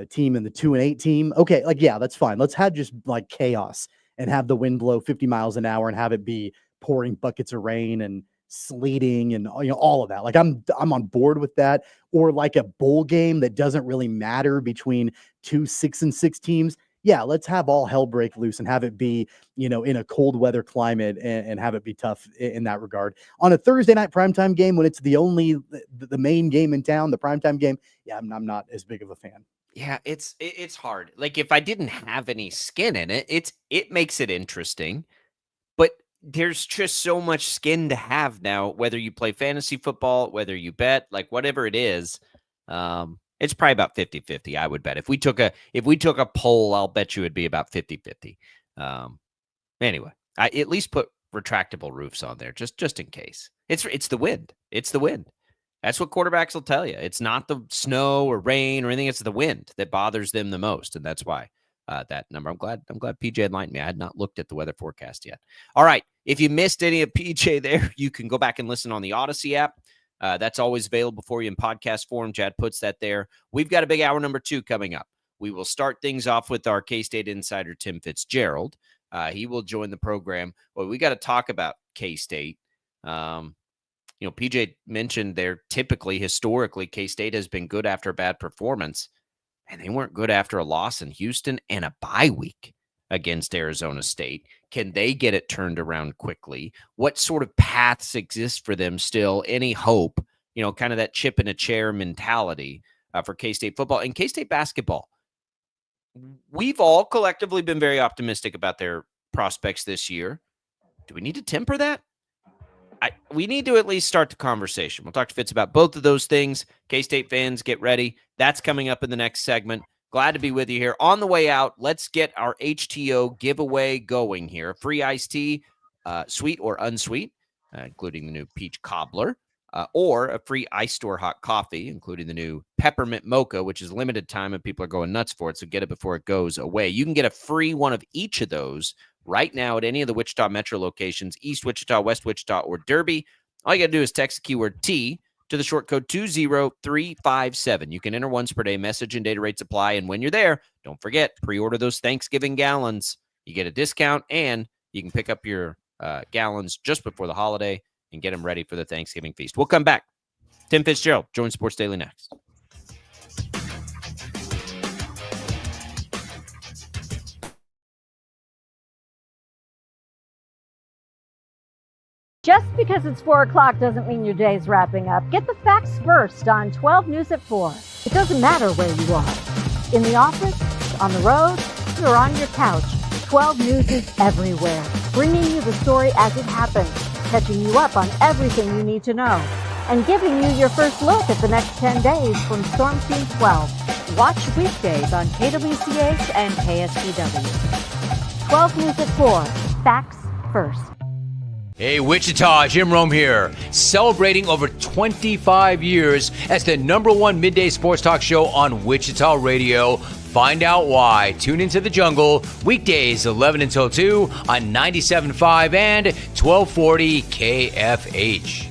team and the 2-8 team, okay, like yeah, that's fine. Let's have just like chaos and have the wind blow 50 miles an hour and have it be pouring buckets of rain and sleeting and all of that. Like I'm on board with that. Or like a bowl game that doesn't really matter between 2 6-6 teams. Yeah, let's have all hell break loose and have it be, in a cold weather climate and have it be tough in that regard. On a Thursday night primetime game, when it's the main game in town, the primetime game, yeah, I'm not as big of a fan. Yeah, it's hard. Like if I didn't have any skin in it, it makes it interesting. But there's just so much skin to have now, whether you play fantasy football, whether you bet, like whatever it is. It's probably about 50-50, I would bet. If we took a poll, I'll bet you it'd be about 50-50. Anyway, I at least put retractable roofs on there just in case. It's the wind. It's the wind. That's what quarterbacks will tell you. It's not the snow or rain or anything. It's the wind that bothers them the most, and that's why that number. I'm glad PJ enlightened me. I had not looked at the weather forecast yet. All right, if you missed any of PJ there, you can go back and listen on the Odyssey app. That's always available for you in podcast form. Chad puts that there. We've got a big hour number 2 coming up. We will start things off with our K-State insider, Tim Fitzgerald. He will join the program. Well, we got to talk about K-State. PJ mentioned historically, K-State has been good after a bad performance, and they weren't good after a loss in Houston and a bye week against Arizona State. Can they get it turned around quickly? What sort of paths exist for them still? Any hope? Kind of that chip in a chair mentality for K-State football and K-State basketball. We've all collectively been very optimistic about their prospects this year. Do we need to temper that? We need to at least start the conversation. We'll talk to Fitz about both of those things. K-State fans, get ready. That's coming up in the next segment. Glad to be with you here. On the way out, let's get our HTO giveaway going here. Free iced tea, sweet or unsweet, including the new peach cobbler, or a free ice store hot coffee, including the new peppermint mocha, which is limited time and people are going nuts for it, so get it before it goes away. You can get a free one of each of those right now at any of the Wichita Metro locations, East Wichita, West Wichita, or Derby. All you got to do is text the keyword T to the short code 20357. You can enter once per day. Message and data rates apply. And when you're there, don't forget, pre-order those Thanksgiving gallons. You get a discount, and you can pick up your gallons just before the holiday and get them ready for the Thanksgiving feast. We'll come back. Tim Fitzgerald, join Sports Daily next. Just because it's 4 o'clock doesn't mean your day's wrapping up. Get the facts first on 12 News at 4. It doesn't matter where you are. In the office, on the road, or on your couch, 12 News is everywhere. Bringing you the story as it happens, catching you up on everything you need to know, and giving you your first look at the next 10 days from Storm Team 12. Watch weekdays on KWCH and KSPW. 12 News at 4. Facts first. Hey, Wichita, Jim Rome here, celebrating over 25 years as the #1 midday sports talk show on Wichita Radio. Find out why. Tune into The Jungle, weekdays 11 until 2 on 97.5 and 1240 KFH.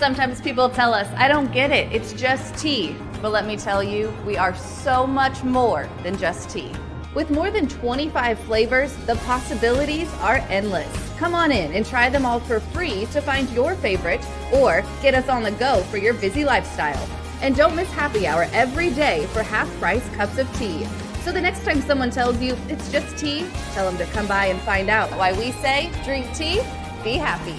Sometimes people tell us, I don't get it, it's just tea. But let me tell you, we are so much more than just tea. With more than 25 flavors, the possibilities are endless. Come on in and try them all for free to find your favorite or get us on the go for your busy lifestyle. And don't miss happy hour every day for half-price cups of tea. So the next time someone tells you it's just tea, tell them to come by and find out why we say drink tea, be happy.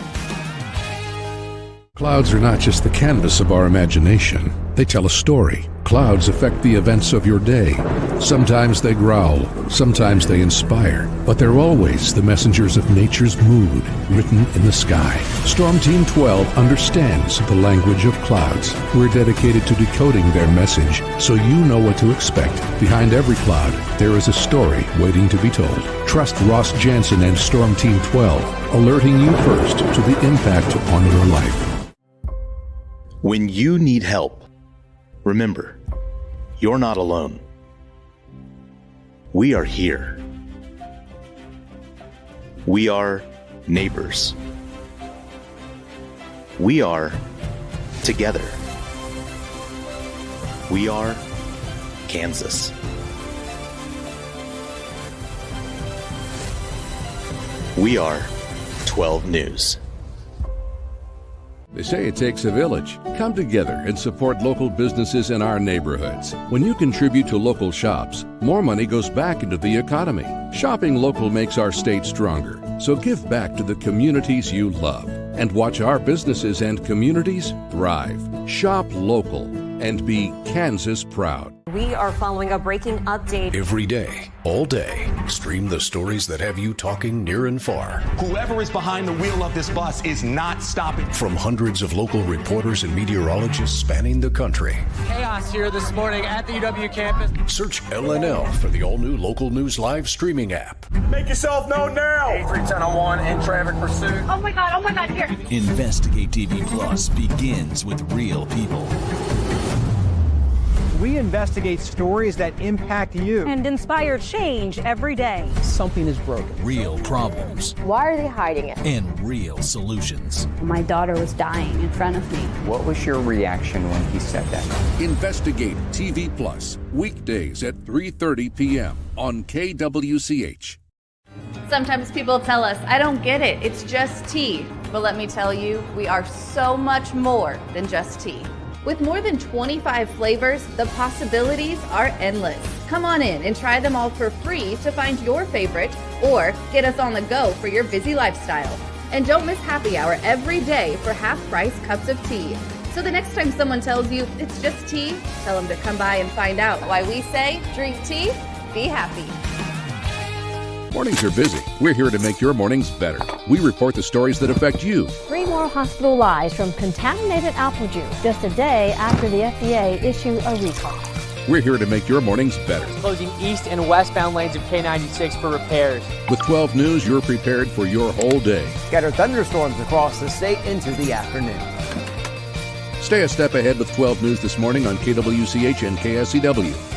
Clouds are not just the canvas of our imagination. They tell a story. Clouds affect the events of your day. Sometimes they growl, sometimes they inspire, but they're always the messengers of nature's mood written in the sky. Storm Team 12 understands the language of clouds. We're dedicated to decoding their message so you know what to expect. Behind every cloud, there is a story waiting to be told. Trust Ross Jansen and Storm Team 12, alerting you first to the impact on your life. When you need help, remember, you're not alone. We are here. We are neighbors. We are together. We are Kansas. We are 12 News. They say it takes a village. Come together and support local businesses in our neighborhoods. When you contribute to local shops, more money goes back into the economy. Shopping local makes our state stronger. So give back to the communities you love and watch our businesses and communities thrive. Shop local and be Kansas proud. We are following a breaking update. Every day, all day, stream the stories that have you talking near and far. Whoever is behind the wheel of this bus is not stopping. From hundreds of local reporters and meteorologists spanning the country. Chaos here this morning at the UW campus. Search LNL for the all-new Local News Live streaming app. Make yourself known now. 31001 in traffic pursuit. Oh my God, here. Investigate TV Plus begins with real people. We investigate stories that impact you. And inspire change every day. Something is broken. Real problems. Why are they hiding it? And real solutions. My daughter was dying in front of me. What was your reaction when he said that? Investigate TV Plus, weekdays at 3:30 p.m. on KWCH. Sometimes people tell us, I don't get it, it's just tea. But let me tell you, we are so much more than just tea. With more than 25 flavors, the possibilities are endless. Come on in and try them all for free to find your favorite or get us on the go for your busy lifestyle. And don't miss happy hour every day for half-price cups of tea. So the next time someone tells you it's just tea, tell them to come by and find out why we say drink tea, be happy. Mornings are busy. We're here to make your mornings better. We report the stories that affect you. 3 more hospital lies from contaminated apple juice just a day after the FDA issued a recall. We're here to make your mornings better. Closing east and westbound lanes of K96 for repairs. With 12 News, you're prepared for your whole day. Scattered thunderstorms across the state into the afternoon. Stay a step ahead with 12 News this morning on KWCH and KSCW.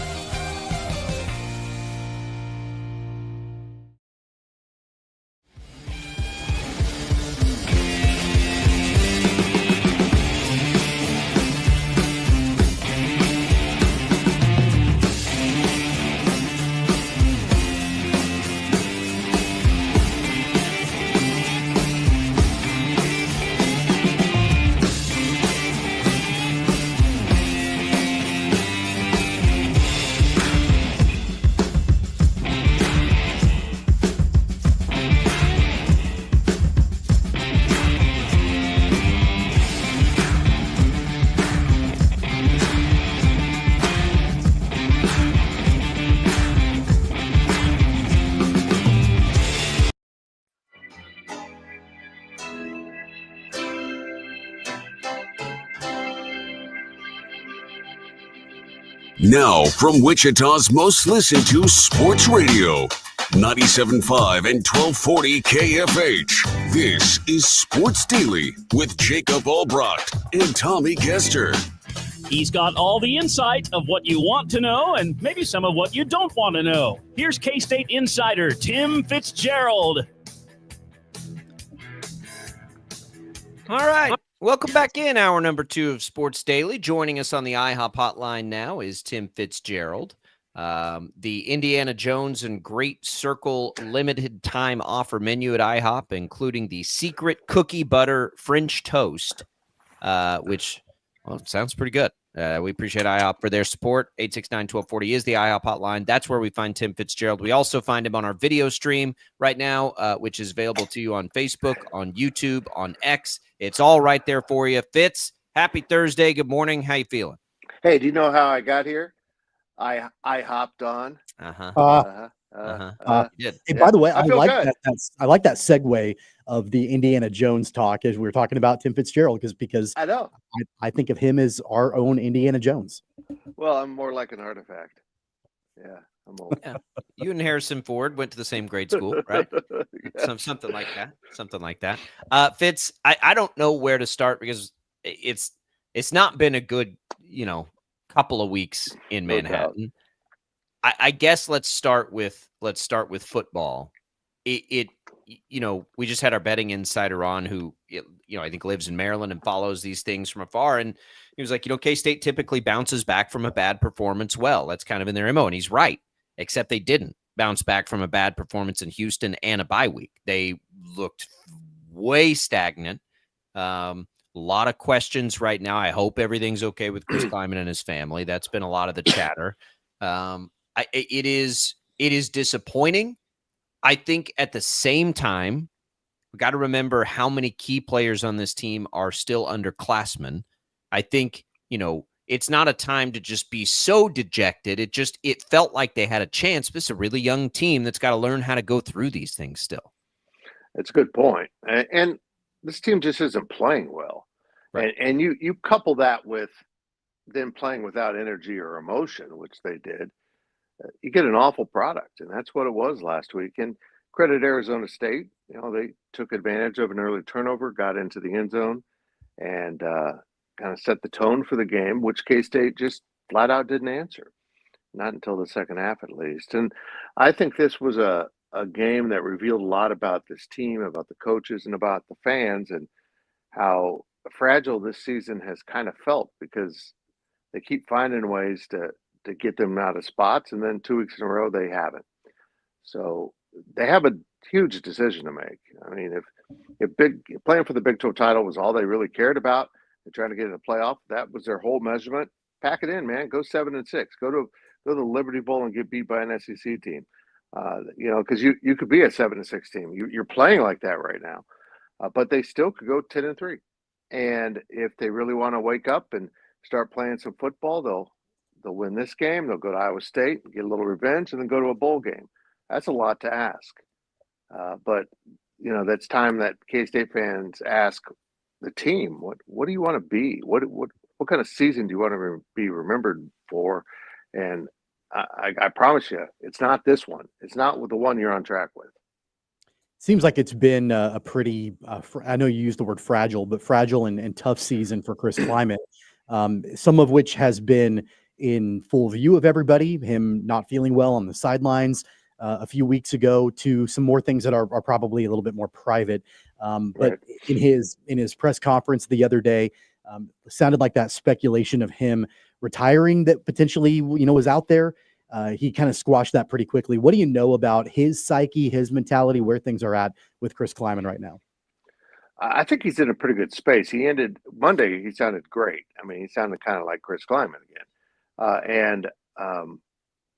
Now, from Wichita's most listened to sports radio, 97.5 and 1240 KFH. This is Sports Daily with Jacob Albrecht and Tommy Kester. He's got all the insight of what you want to know and maybe some of what you don't want to know. Here's K-State insider Tim Fitzgerald. All right. Welcome back in hour number 2 of Sports Daily. Joining us on the IHOP hotline now is Tim Fitzgerald. The Indiana Jones and Great Circle limited time offer menu at IHOP, including the secret cookie butter French toast, which sounds pretty good. We appreciate IHOP for their support. 869-1240 is the IHOP hotline. That's where we find Tim Fitzgerald. We also find him on our video stream right now, which is available to you on Facebook, on YouTube, on X. It's all right there for you. Fitz, happy Thursday. Good morning. How you feeling? Hey, do you know how I got here? I hopped on. Hey, by the way, I like that segue of the Indiana Jones talk as we were talking about Tim Fitzgerald because I know I think of him as our own Indiana Jones. Well, I'm more like an artifact. Yeah, I'm old. Yeah. You and Harrison Ford went to the same grade school, right? Yeah. Something like that. Something like that. Fitz, I don't know where to start because it's not been a good, couple of weeks in Manhattan. I guess let's start with football. We just had our betting insider on who, I think lives in Maryland and follows these things from afar. And he was like, K-State typically bounces back from a bad performance. Well, that's kind of in their MO. And he's right, except they didn't bounce back from a bad performance in Houston and a bye week. They looked way stagnant. A lot of questions right now. I hope everything's okay with Chris Klieman and his family. That's been a lot of the chatter. It is disappointing. I think at the same time, we got to remember how many key players on this team are still underclassmen. I think, it's not a time to just be so dejected. It felt like they had a chance. This is a really young team that's got to learn how to go through these things still. That's a good point. And this team just isn't playing well. Right. And you couple that with them playing without energy or emotion, which they did, you get an awful product. And that's what it was last week. And credit Arizona State. They took advantage of an early turnover, got into the end zone, and kind of set the tone for the game, which K-State just flat out didn't answer. Not until the second half, at least. And I think this was a game that revealed a lot about this team, about the coaches, and about the fans, and how fragile this season has kind of felt because they keep finding ways to get them out of spots, and then 2 weeks in a row they haven't. So they have a huge decision to make. I mean, if playing for the Big 12 title was all they really cared about and trying to get in a playoff, that was their whole measurement. Pack it in, man. Go 7-6. Go to the Liberty Bowl and get beat by an SEC team. Because you could be a 7-6 team. You're playing like that right now, but they still could go 10-3. And if they really want to wake up and start playing some football, they'll win this game. They'll go to Iowa State, get a little revenge, and then go to a bowl game. That's a lot to ask. But that's time that K-State fans ask the team, what do you want to be? What kind of season do you want to be remembered for? And I promise you, it's not this one. It's not with the one you're on track with. Seems like it's been a pretty, I know you used the word fragile, but fragile and tough season for Chris Klieman, some of which has been in full view of everybody, him not feeling well on the sidelines a few weeks ago, to some more things that are probably a little bit more private. But in his press conference the other day, sounded like that speculation of him retiring that potentially, was out there. He kind of squashed that pretty quickly. What do you know about his psyche, his mentality, where things are at with Chris Klieman right now? I think he's in a pretty good space. He ended Monday. He sounded great. I mean, he sounded kind of like Chris Klieman again.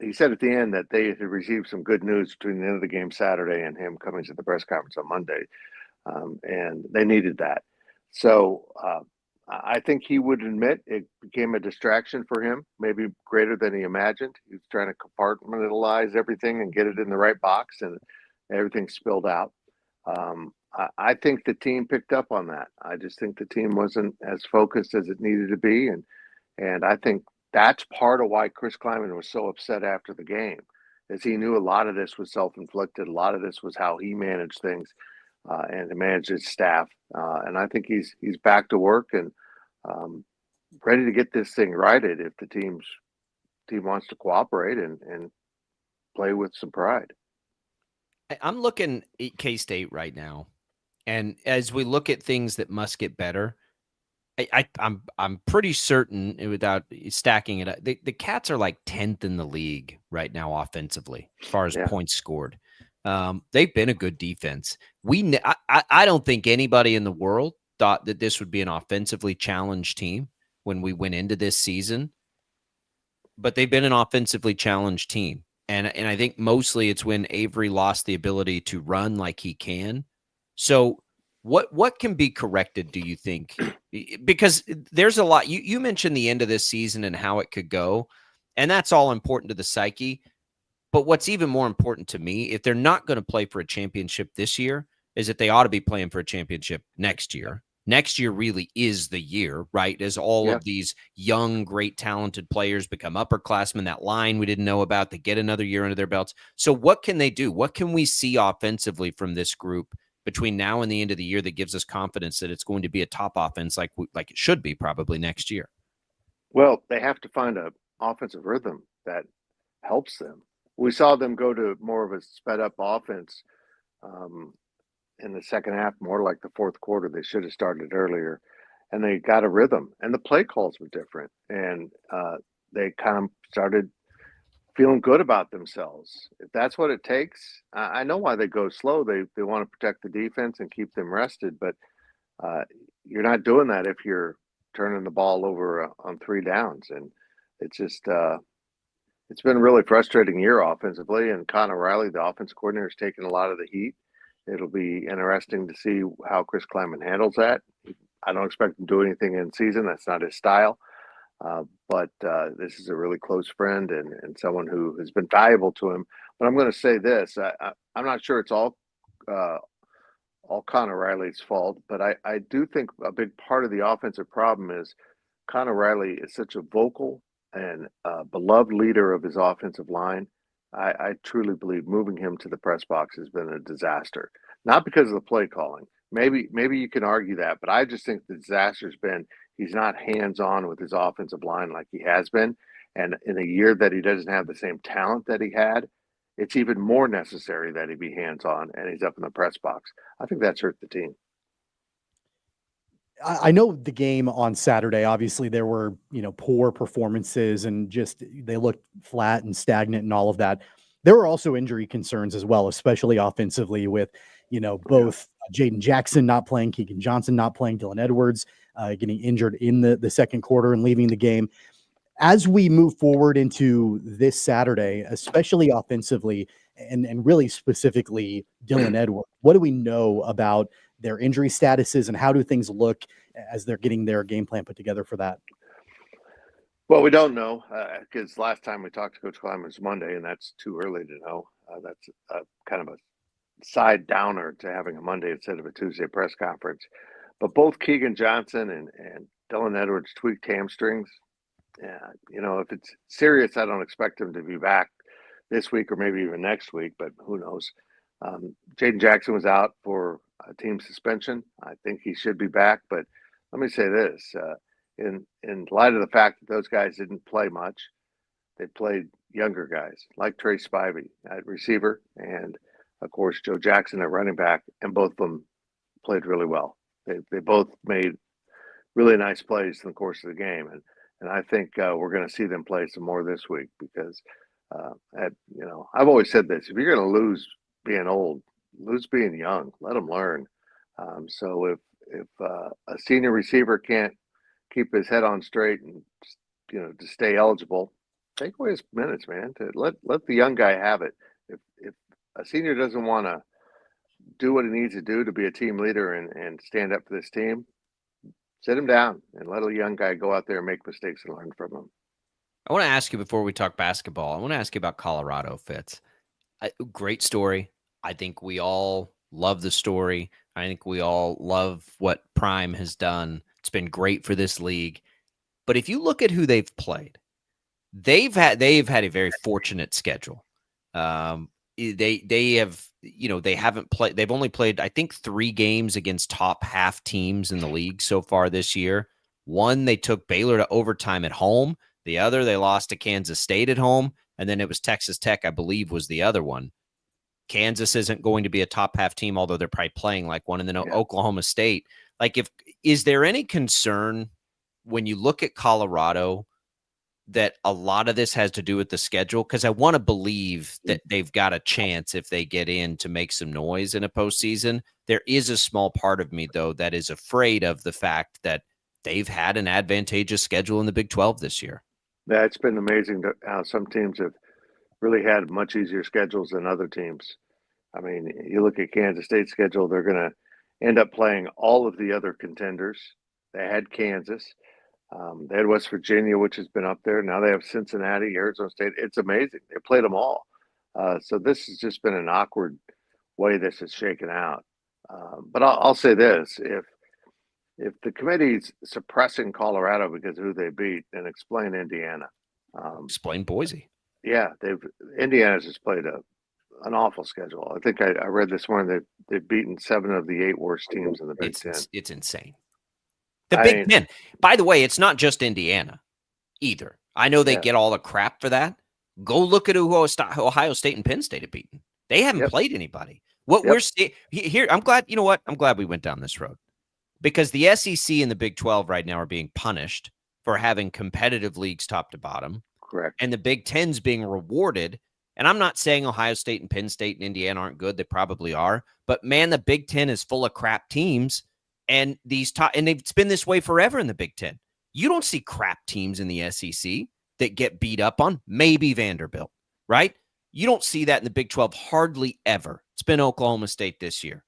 He said at the end that they had received some good news between the end of the game Saturday and him coming to the press conference on Monday. And they needed that. So I think he would admit it became a distraction for him, maybe greater than he imagined. He was trying to compartmentalize everything and get it in the right box, and everything spilled out. I think the team picked up on that. I just think the team wasn't as focused as it needed to be. And I think that's part of why Chris Klieman was so upset after the game, is he knew a lot of this was self-inflicted. A lot of this was how he managed things and to manage his staff. And I think he's back to work and ready to get this thing righted if the team wants to cooperate and play with some pride. I'm looking at K-State right now, and as we look at things that must get better, I'm pretty certain, without stacking it up, the Cats are like 10th in the league right now offensively as far as points scored. They've been a good defense. I don't think anybody in the world thought that this would be an offensively challenged team when we went into this season, but they've been an offensively challenged team. And I think mostly it's when Avery lost the ability to run like he can. So what can be corrected, do you think? Because there's a lot. You mentioned the end of this season and how it could go, and that's all important to the psyche. But what's even more important to me, if they're not going to play for a championship this year, is that they ought to be playing for a championship next year. Next year really is the year, right? As all of these young, great, talented players become upperclassmen, that line we didn't know about, they get another year under their belts. So what can they do? What can we see offensively from this group between now and the end of the year that gives us confidence that it's going to be a top offense like it should be probably next year? Well, they have to find an offensive rhythm that helps them. We saw them go to more of a sped-up offense in the second half, more like the fourth quarter. They should have started earlier, and they got a rhythm, and the play calls were different, and they kind of started feeling good about themselves. If that's what it takes, I know why they go slow. They want to protect the defense and keep them rested, but you're not doing that if you're turning the ball over on 3 downs, and it's just it's been a really frustrating year offensively, and Connor Riley, the offense coordinator, has taken a lot of the heat. It'll be interesting to see how Chris Klieman handles that. I don't expect him to do anything in season. That's not his style. But this is a really close friend and someone who has been valuable to him. But I'm going to say this. I'm not sure it's all Connor Riley's fault, but I do think a big part of the offensive problem is Connor Riley is such a vocal and beloved leader of his offensive line. I truly believe moving him to the press box has been a disaster. Not because of the play calling. Maybe you can argue that, but I just think the disaster's been he's not hands-on with his offensive line like he has been. And in a year that he doesn't have the same talent that he had, it's even more necessary that he be hands-on and he's up in the press box. I think that's hurt the team. I know the game on Saturday, obviously there were, poor performances and just they looked flat and stagnant and all of that. There were also injury concerns as well, especially offensively with, both Jaden Jackson not playing, Keegan Johnson not playing, Dylan Edwards getting injured in the second quarter and leaving the game. As we move forward into this Saturday, especially offensively and really specifically Dylan Edwards, what do we know about their injury statuses and how do things look as they're getting their game plan put together for that? Well, we don't know because last time we talked to Coach Klieman was Monday, and that's too early to know. That's kind of a side downer to having a Monday instead of a Tuesday press conference. But both Keegan Johnson and Dylan Edwards tweaked hamstrings. If it's serious, I don't expect them to be back this week or maybe even next week, but who knows? Jaden Jackson was out for a team suspension. I think he should be back, but let me say this. In light of the fact that those guys didn't play much, they played younger guys like Trey Spivey at receiver and, of course, Joe Jackson at running back, and both of them played really well. They both made really nice plays in the course of the game, and I think we're going to see them play some more this week because, I've always said this: if you're going to lose being old, lose being young. Let them learn. So if a senior receiver can't keep his head on straight and to stay eligible, take away his minutes, man. To let the young guy have it. If a senior doesn't want to do what he needs to do to be a team leader and stand up for this team, sit him down and let a young guy go out there and make mistakes and learn from them. I want to ask you before we talk basketball. I want to ask you about Colorado, Fitz. Great story. I think we all love the story. I think we all love what Prime has done. It's been great for this league. But if you look at who they've played, they've had a very fortunate schedule. They haven't played. They've only played, I think, 3 games against top half teams in the league so far this year. One, they took Baylor to overtime at home. The other, they lost to Kansas State at home. And then it was Texas Tech, I believe, was the other one. Kansas isn't going to be a top half team, although they're probably playing like one. And then Oklahoma State. Is there any concern when you look at Colorado that a lot of this has to do with the schedule? Because I want to believe that they've got a chance if they get in to make some noise in a postseason. There is a small part of me, though, that is afraid of the fact that they've had an advantageous schedule in the Big 12 this year. Yeah, it's been amazing how some teams have really had much easier schedules than other teams. I mean, you look at Kansas State's schedule, they're going to end up playing all of the other contenders. They had Kansas. They had West Virginia, which has been up there. Now they have Cincinnati, Arizona State. It's amazing. They played them all. So this has just been an awkward way this is shaken out. But I'll say this: if the committee's suppressing Colorado because of who they beat, then explain Indiana. Explain Boise. Yeah, Indiana's just played an awful schedule. I think I read this morning they've beaten 7 of the 8 worst teams in the Big Ten. It's insane. The Big Ten. By the way, it's not just Indiana either. I know they get all the crap for that. Go look at who Ohio State and Penn State have beaten. They haven't played anybody. What we're seeing here, I'm glad. You know what? I'm glad we went down this road because the SEC and the Big 12 right now are being punished for having competitive leagues top to bottom. Correct. And the Big Ten's being rewarded. And I'm not saying Ohio State and Penn State and Indiana aren't good. They probably are. But man, the Big Ten is full of crap teams. And it's been this way forever in the Big Ten. You don't see crap teams in the SEC that get beat up on. Maybe Vanderbilt, right? You don't see that in the Big 12 hardly ever. It's been Oklahoma State this year.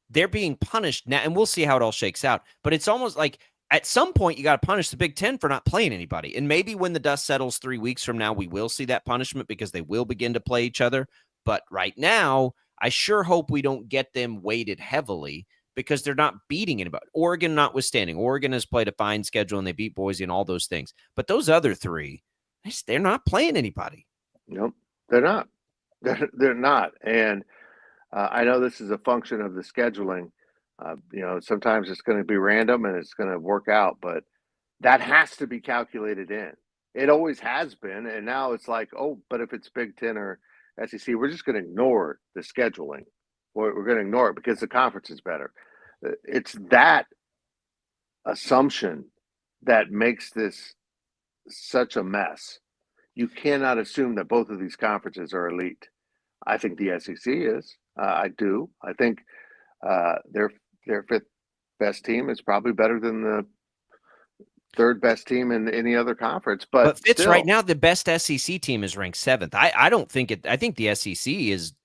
They're being punished now, and we'll see how it all shakes out. But it's almost like at some point you got to punish the Big Ten for not playing anybody. And maybe when the dust settles 3 weeks from now, we will see that punishment because they will begin to play each other. But right now, I sure hope we don't get them weighted heavily because they're not beating anybody. Oregon notwithstanding. Oregon has played a fine schedule, and they beat Boise and all those things. But those other 3, they're not playing anybody. Nope, they're not. They're not. And I know this is a function of the scheduling. Sometimes it's going to be random and it's going to work out, but that has to be calculated in. It always has been. And now it's like, but if it's Big Ten or SEC, we're just going to ignore the scheduling. We're going to ignore it because the conference is better. It's that assumption that makes this such a mess. You cannot assume that both of these conferences are elite. I think the SEC is. I do. I think their 5th best team is probably better than the 3rd best team in any other conference. But Fitz, still, right now, the best SEC team is ranked 7th. I don't think it. I think the SEC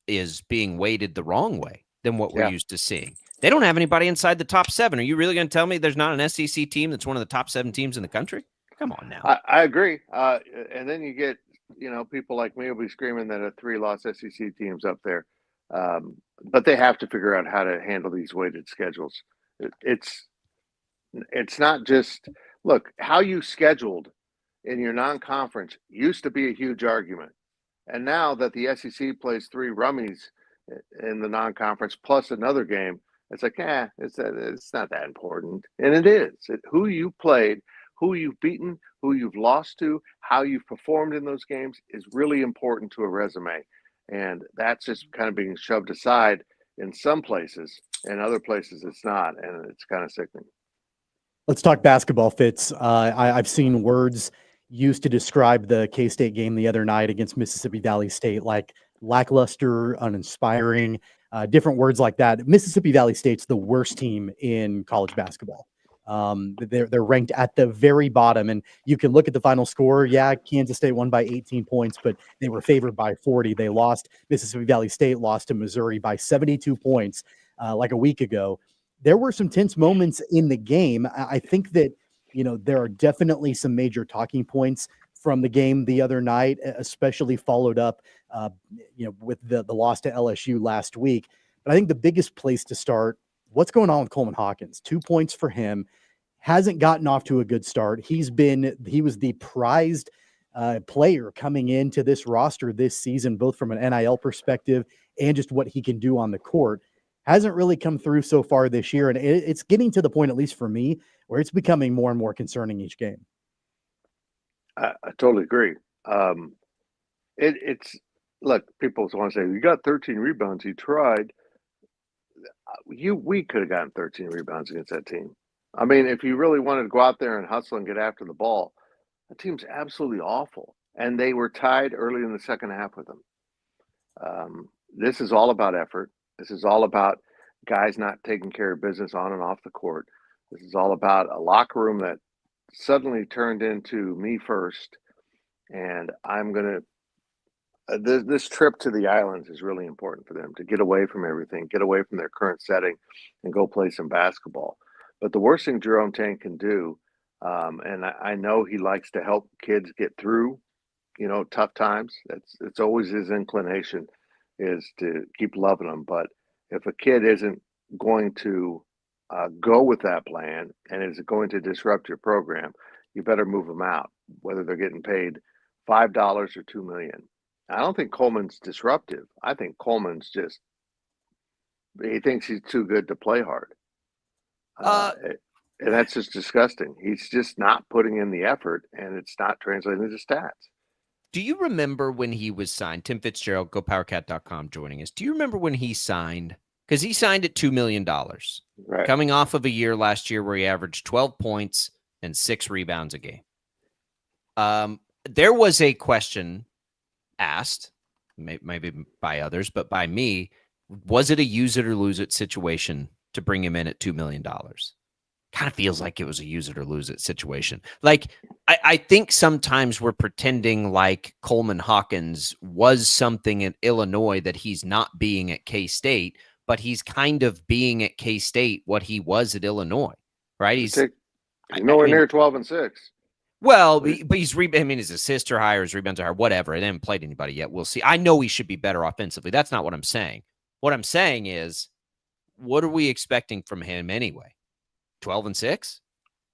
is being weighted the wrong way than what we're used to seeing. They don't have anybody inside the top 7. Are you really going to tell me there's not an SEC team that's one of the top 7 teams in the country? Come on now. I agree. And then you get, people like me will be screaming that a 3-loss SEC team's up there. But they have to figure out how to handle these weighted schedules. It's not just look how you scheduled in your non-conference used to be a huge argument, and now that the SEC plays 3 rummies in the non-conference plus another game, it's like it's not that important, and it is. Who you played, who you've beaten, who you've lost to, how you've performed in those games is really important to a resume. And that's just kind of being shoved aside in some places. In other places, it's not. And it's kind of sickening. Let's talk basketball, Fitz. I've seen words used to describe the K-State game the other night against Mississippi Valley State, like lackluster, uninspiring, different words like that. Mississippi Valley State's the worst team in college basketball. They're ranked at the very bottom, and you can look at the final score. Yeah, Kansas State won by 18 points, but they were favored by 40. They lost. Mississippi Valley State lost to Missouri by 72 points like a week ago. There were some tense moments in the game. I think that, there are definitely some major talking points from the game the other night, especially followed up, with the loss to LSU last week. But I think the biggest place to start, what's going on with Coleman Hawkins? 2 points for him. Hasn't gotten off to a good start. He was the prized player coming into this roster this season, both from an NIL perspective and just what he can do on the court. Hasn't really come through so far this year. And it's getting to the point, at least for me, where it's becoming more and more concerning each game. I totally agree. Look, people want to say, you got 13 rebounds. You tried. We could have gotten 13 rebounds against that team. I mean, if you really wanted to go out there and hustle and get after the ball, the team's absolutely awful. And they were tied early in the second half with them. This is all about effort. This is all about guys not taking care of business on and off the court. This is all about a locker room that suddenly turned into me first, and I'm going to this trip to the islands is really important for them to get away from everything, get away from their current setting, and go play some basketball. But the worst thing Jerome Tang can do, and I know he likes to help kids get through, tough times. It's always his inclination is to keep loving them. But if a kid isn't going to go with that plan and is going to disrupt your program, you better move them out, whether they're getting paid $5 or $2 million. I don't think Coleman's disruptive. I think Coleman's he thinks he's too good to play hard. And that's just disgusting. He's just not putting in the effort, and it's not translating into stats. Do you remember when he was signed? Tim Fitzgerald, GoPowerCat.com, joining us. Do you remember when he signed? Because he signed at $2 million, right, coming off of a year last year where he averaged 12 points and 6 rebounds a game. There was a question asked, maybe by others, but by me, was it a use it or lose it situation to bring him in at $2 million? Kind of feels like it was a use it or lose it situation. Like, I think sometimes we're pretending like Coleman Hawkins was something at Illinois that he's not being at K-State, but he's kind of being at K-State what he was at Illinois, right? He's nowhere near 12-6. Well, but he's his assist are higher, his rebounds are higher, whatever. I haven't played anybody yet. We'll see. I know he should be better offensively. That's not what I'm saying. What I'm saying is, what are we expecting from him anyway? 12-6?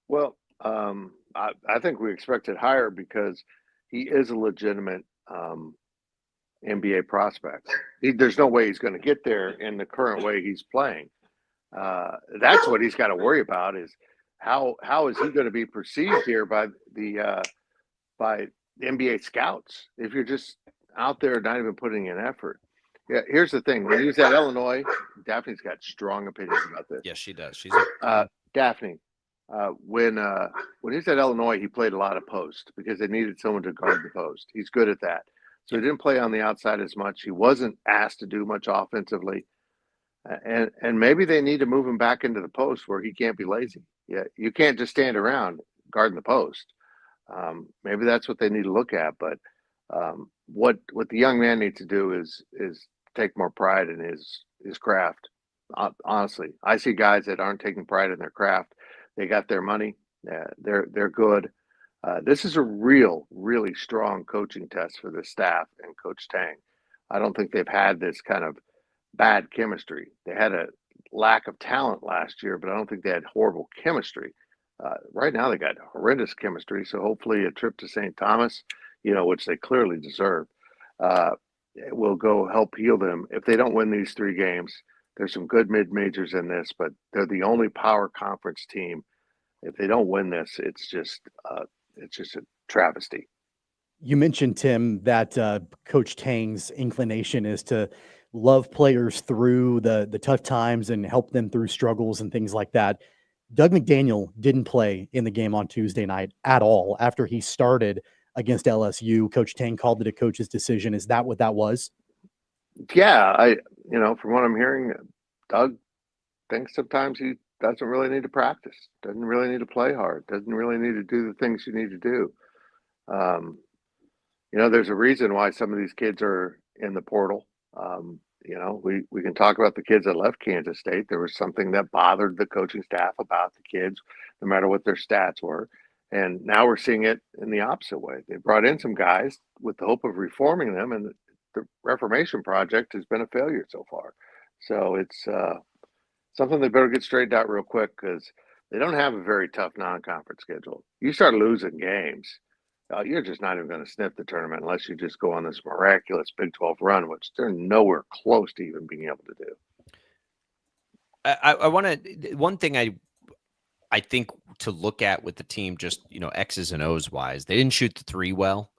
Well, I think we expected higher because he is a legitimate NBA prospect. There's no way he's going to get there in the current way he's playing. That's what he's got to worry about is how is he going to be perceived here by the NBA scouts if you're just out there not even putting in effort. Yeah, here's the thing. When he was at Illinois, Daphne's got strong opinions about this. Yes, she does. She's Daphne. When he was at Illinois, he played a lot of post because they needed someone to guard the post. He's good at that. So he didn't play on the outside as much. He wasn't asked to do much offensively. And maybe they need to move him back into the post where he can't be lazy. Yeah, you can't just stand around guarding the post. Maybe that's what they need to look at. But what the young man needs to do is take more pride in his craft. Honestly, I see guys that aren't taking pride in their craft. They got their money. They're good. This is a really strong coaching test for the staff and Coach Tang. I don't think they've had this kind of bad chemistry. They had a lack of talent last year, but I don't think they had horrible chemistry. Right now they got horrendous chemistry. So hopefully a trip to St. Thomas, which they clearly deserve, will go help heal them. If they don't win these 3 games, there's some good mid-majors in this, but they're the only power conference team. If they don't win this, it's just a travesty. You mentioned, Tim, that Coach Tang's inclination is to love players through the tough times and help them through struggles and things like that. Doug McDaniel didn't play in the game on Tuesday night at all after he started against LSU. Coach Tang called it a coach's decision. Is that what that was? Yeah, from what I'm hearing, Doug thinks sometimes he doesn't really need to practice, doesn't really need to play hard, doesn't really need to do the things you need to do. There's a reason why some of these kids are in the portal. We can talk about the kids that left Kansas State. There was something that bothered the coaching staff about the kids, no matter what their stats were. And now we're seeing it in the opposite way. They brought in some guys with the hope of reforming them, and the Reformation project has been a failure so far. So it's something they better get straightened out real quick because they don't have a very tough non-conference schedule. You start losing games, you're just not even going to sniff the tournament unless you just go on this miraculous Big 12 run, which they're nowhere close to even being able to do. I want to – one thing I think to look at with the team, just, X's and O's wise, they didn't shoot the 3 well.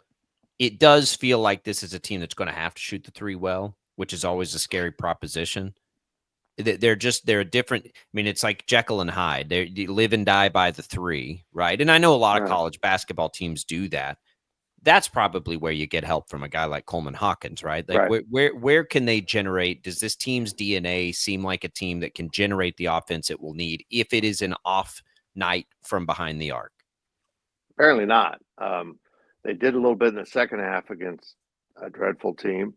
It does feel like this is a team that's going to have to shoot the 3 well, which is always a scary proposition. They're a different. It's like Jekyll and Hyde. They live and die by the 3, right? And I know a lot of college basketball teams do that, that's probably where you get help from a guy like Coleman Hawkins, right? Like where can they generate? Does this team's DNA seem like a team that can generate the offense it will need if it is an off night from behind the arc? Apparently not. They did a little bit in the second half against a dreadful team.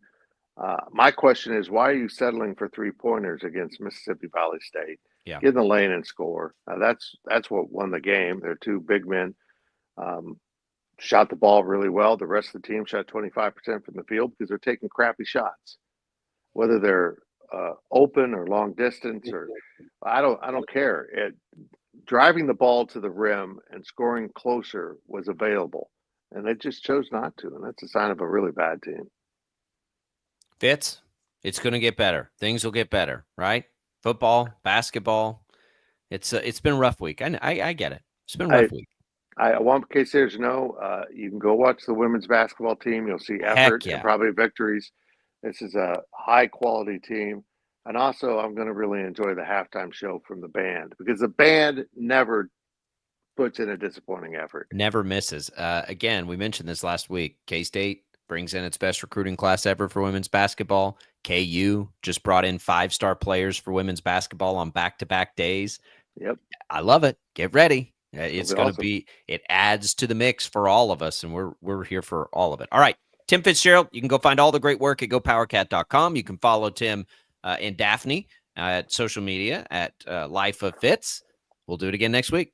My question is, why are you settling for 3-pointers against Mississippi Valley State? Yeah. Get in the lane and score. That's what won the game. They're two big men. Shot the ball really well. The rest of the team shot 25% from the field because they're taking crappy shots, whether they're open or long distance, or I don't care. Driving the ball to the rim and scoring closer was available, and they just chose not to, and that's a sign of a really bad team. Fitz, it's going to get better. Things will get better, right? Football, basketball. It's been a rough week. I get it. It's been a rough week. I want K-Sters to know you can go watch the women's basketball team. You'll see effort and probably victories. This is a high-quality team. And also, I'm going to really enjoy the halftime show from the band because the band never puts in a disappointing effort. Never misses. Again, we mentioned this last week. K-State brings in its best recruiting class ever for women's basketball. KU just brought in 5-star players for women's basketball on back-to-back days. Yep. I love it. Get ready. It's going to be, it adds to the mix for all of us, and we're here for all of it. All right, Tim Fitzgerald, you can go find all the great work at GoPowerCat.com. You can follow Tim and Daphne at social media at Life of Fitz. We'll do it again next week.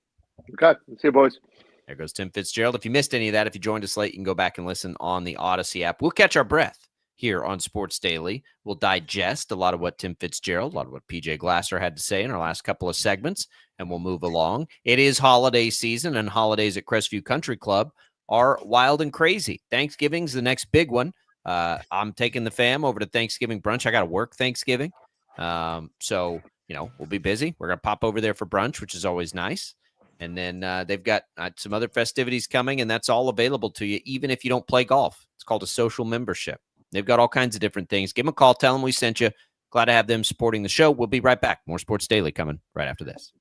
Okay, see you, boys. There goes Tim Fitzgerald. If you missed any of that, if you joined us late, you can go back and listen on the Odyssey app. We'll catch our breath here on Sports Daily. We'll digest a lot of what Tim Fitzgerald, a lot of what PJ Glasser had to say in our last couple of segments, and we'll move along. It is holiday season, and holidays at Crestview Country Club are wild and crazy. Thanksgiving's the next big one. I'm taking the fam over to Thanksgiving brunch. I got to work Thanksgiving. So, we'll be busy. We're going to pop over there for brunch, which is always nice. And then they've got some other festivities coming, and that's all available to you, even if you don't play golf. It's called a social membership. They've got all kinds of different things. Give them a call. Tell them we sent you. Glad to have them supporting the show. We'll be right back. More Sports Daily coming right after this.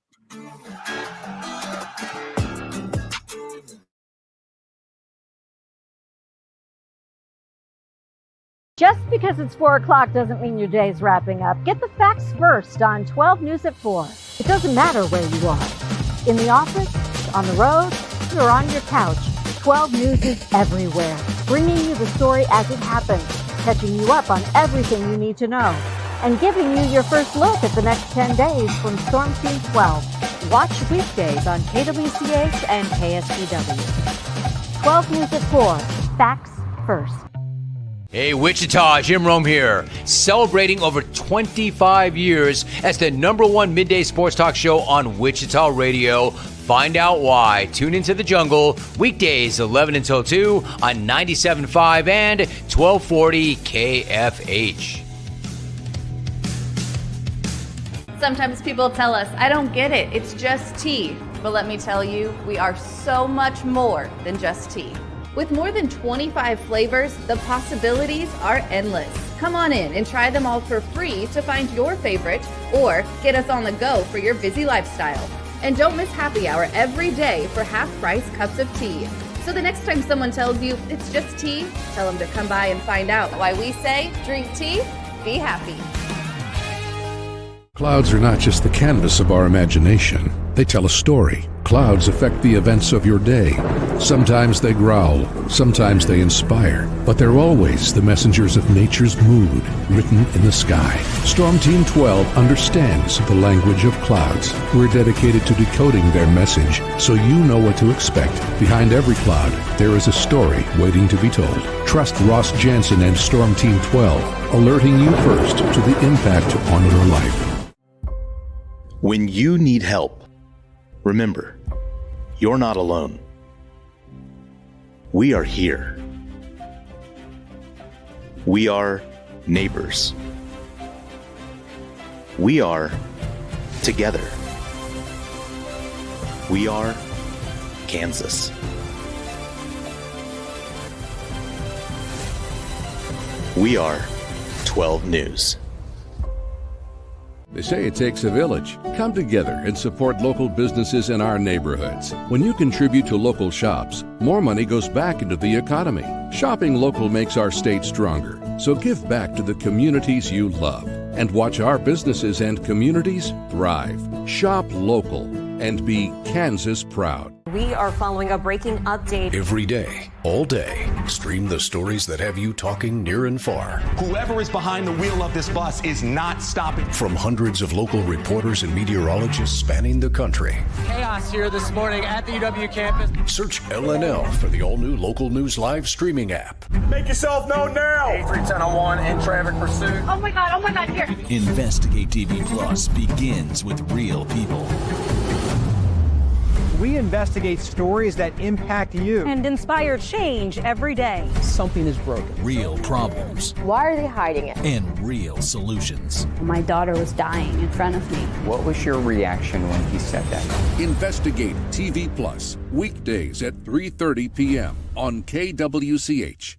Just because it's 4 o'clock doesn't mean your day's wrapping up. Get the facts first on 12 News at 4. It doesn't matter where you are. In the office, on the road, or on your couch, 12 News is everywhere, bringing you the story as it happens, catching you up on everything you need to know, and giving you your first look at the next 10 days from Storm Team 12. Watch weekdays on KWCH and KSPW. 12 News at 4. Facts first. Hey, Wichita, Jim Rome here. Celebrating over 25 years as the #1 midday sports talk show on Wichita Radio. Find out why. Tune into The Jungle, weekdays 11 until 2 on 97.5 and 1240 KFH. Sometimes people tell us, I don't get it, it's just tea. But let me tell you, we are so much more than just tea. With more than 25 flavors, the possibilities are endless. Come on in and try them all for free to find your favorite or get us on the go for your busy lifestyle. And don't miss happy hour every day for half-price cups of tea. So the next time someone tells you it's just tea, tell them to come by and find out why we say drink tea, be happy. Clouds are not just the canvas of our imagination. They tell a story. Clouds affect the events of your day. Sometimes they growl, sometimes they inspire, but they're always the messengers of nature's mood, written in the sky. Storm Team 12 understands the language of clouds. We're dedicated to decoding their message so you know what to expect. Behind every cloud, there is a story waiting to be told. Trust Ross Jansen and Storm Team 12, alerting you first to the impact on your life. When you need help, remember, you're not alone. We are here. We are neighbors. We are together. We are Kansas. We are 12 News. They say it takes a village. Come together and support local businesses in our neighborhoods. When you contribute to local shops, more money goes back into the economy. Shopping local makes our state stronger. So give back to the communities you love and watch our businesses and communities thrive. Shop local and be Kansas proud. We are following a breaking update. Every day, all day, stream the stories that have you talking near and far. Whoever is behind the wheel of this bus is not stopping. From hundreds of local reporters and meteorologists spanning the country. Chaos here this morning at the UW campus. Search LNL for the all-new Local News Live streaming app. Make yourself known now. 310-01 in traffic pursuit. Oh my God, here. Investigate TV Plus begins with real people. We investigate stories that impact you. And inspire change every day. Something is broken. Real problems. Why are they hiding it? And real solutions. My daughter was dying in front of me. What was your reaction when he said that? Investigate TV Plus, weekdays at 3:30 p.m. on KWCH.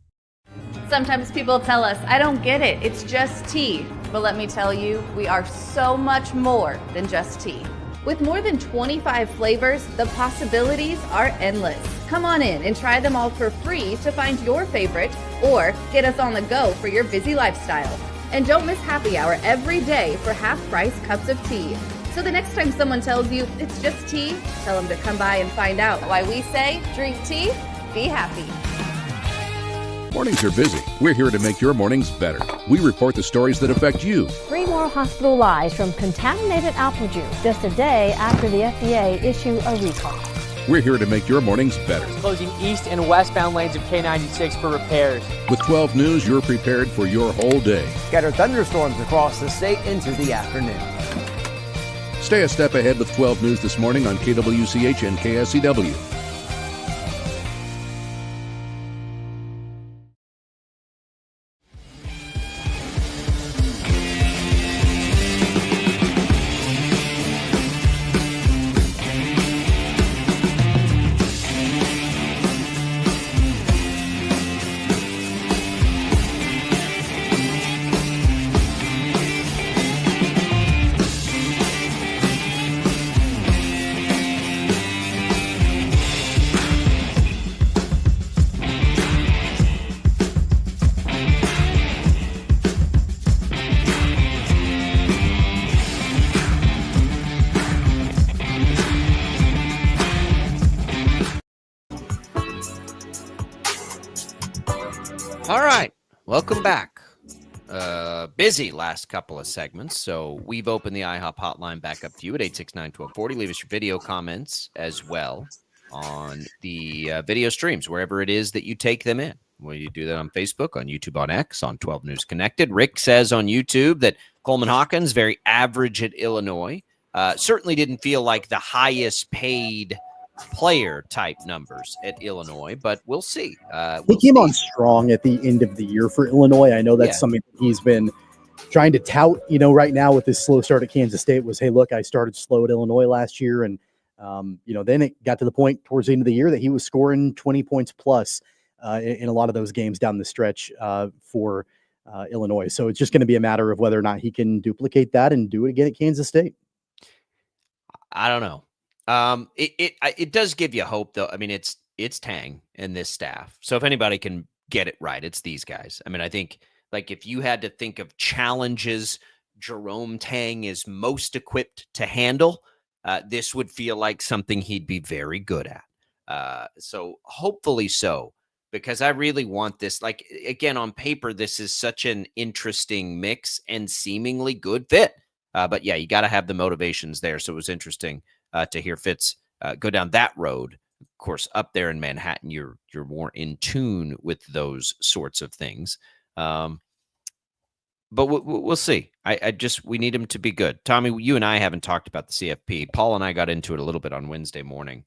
Sometimes people tell us, I don't get it, it's just tea. But let me tell you, we are so much more than just tea. With more than 25 flavors, the possibilities are endless. Come on in and try them all for free to find your favorite or get us on the go for your busy lifestyle. And don't miss happy hour every day for half-price cups of tea. So the next time someone tells you it's just tea, tell them to come by and find out why we say drink tea, be happy. Mornings are busy. We're here to make your mornings better. We report the stories that affect you. 3 more hospital lies from contaminated apple juice just a day after the FDA issue a recall. We're here to make your mornings better. Closing east and westbound lanes of K96 for repairs. With 12 News, you're prepared for your whole day. Scattered thunderstorms across the state into the afternoon. Stay a step ahead with 12 News this morning on KWCH and KSCW. All right, welcome back. Busy last couple of segments, so we've opened the IHOP hotline back up to you at 869-1240. Leave us your video comments as well on the video streams, wherever it is that you take them in. Well, you do that on Facebook, on YouTube, on X, on 12 News Connected. Rick says on YouTube that Coleman Hawkins, very average at Illinois. Certainly didn't feel like the highest paid player type numbers at Illinois, but we'll see. He came on strong at the end of the year for Illinois. I know that's something that he's been trying to tout, right now with this slow start at Kansas State was, hey, look, I started slow at Illinois last year. And, then it got to the point towards the end of the year that he was scoring 20 points plus in a lot of those games down the stretch for Illinois. So it's just going to be a matter of whether or not he can duplicate that and do it again at Kansas State. I don't know. It does give you hope, though. I mean, it's Tang and this staff. So if anybody can get it right, it's these guys. I mean, I think like if you had to think of challenges Jerome Tang is most equipped to handle, this would feel like something he'd be very good at. So hopefully so, because I really want this. Like, again, on paper, this is such an interesting mix and seemingly good fit. But yeah, you got to have the motivations there. So it was interesting to hear Fitz go down that road. Of course, up there in Manhattan, you're more in tune with those sorts of things. But we'll see. We need him to be good. Tommy, you and I haven't talked about the CFP. Paul and I got into it a little bit on Wednesday morning.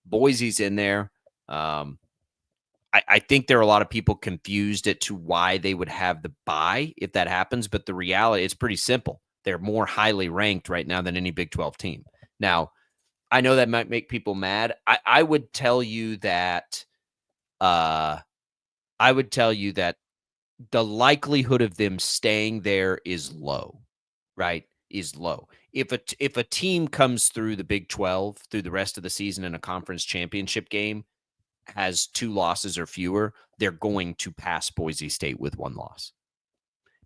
Boise's in there. I think there are a lot of people confused as to why they would have the bye if that happens. But the reality, it's pretty simple. They're more highly ranked right now than any Big 12 team. Now, I know that might make people mad. I would tell you that the likelihood of them staying there is low, right? is low. If a team comes through the Big 12 through the rest of the season in a conference championship game, has 2 losses or fewer, they're going to pass Boise State with 1 loss.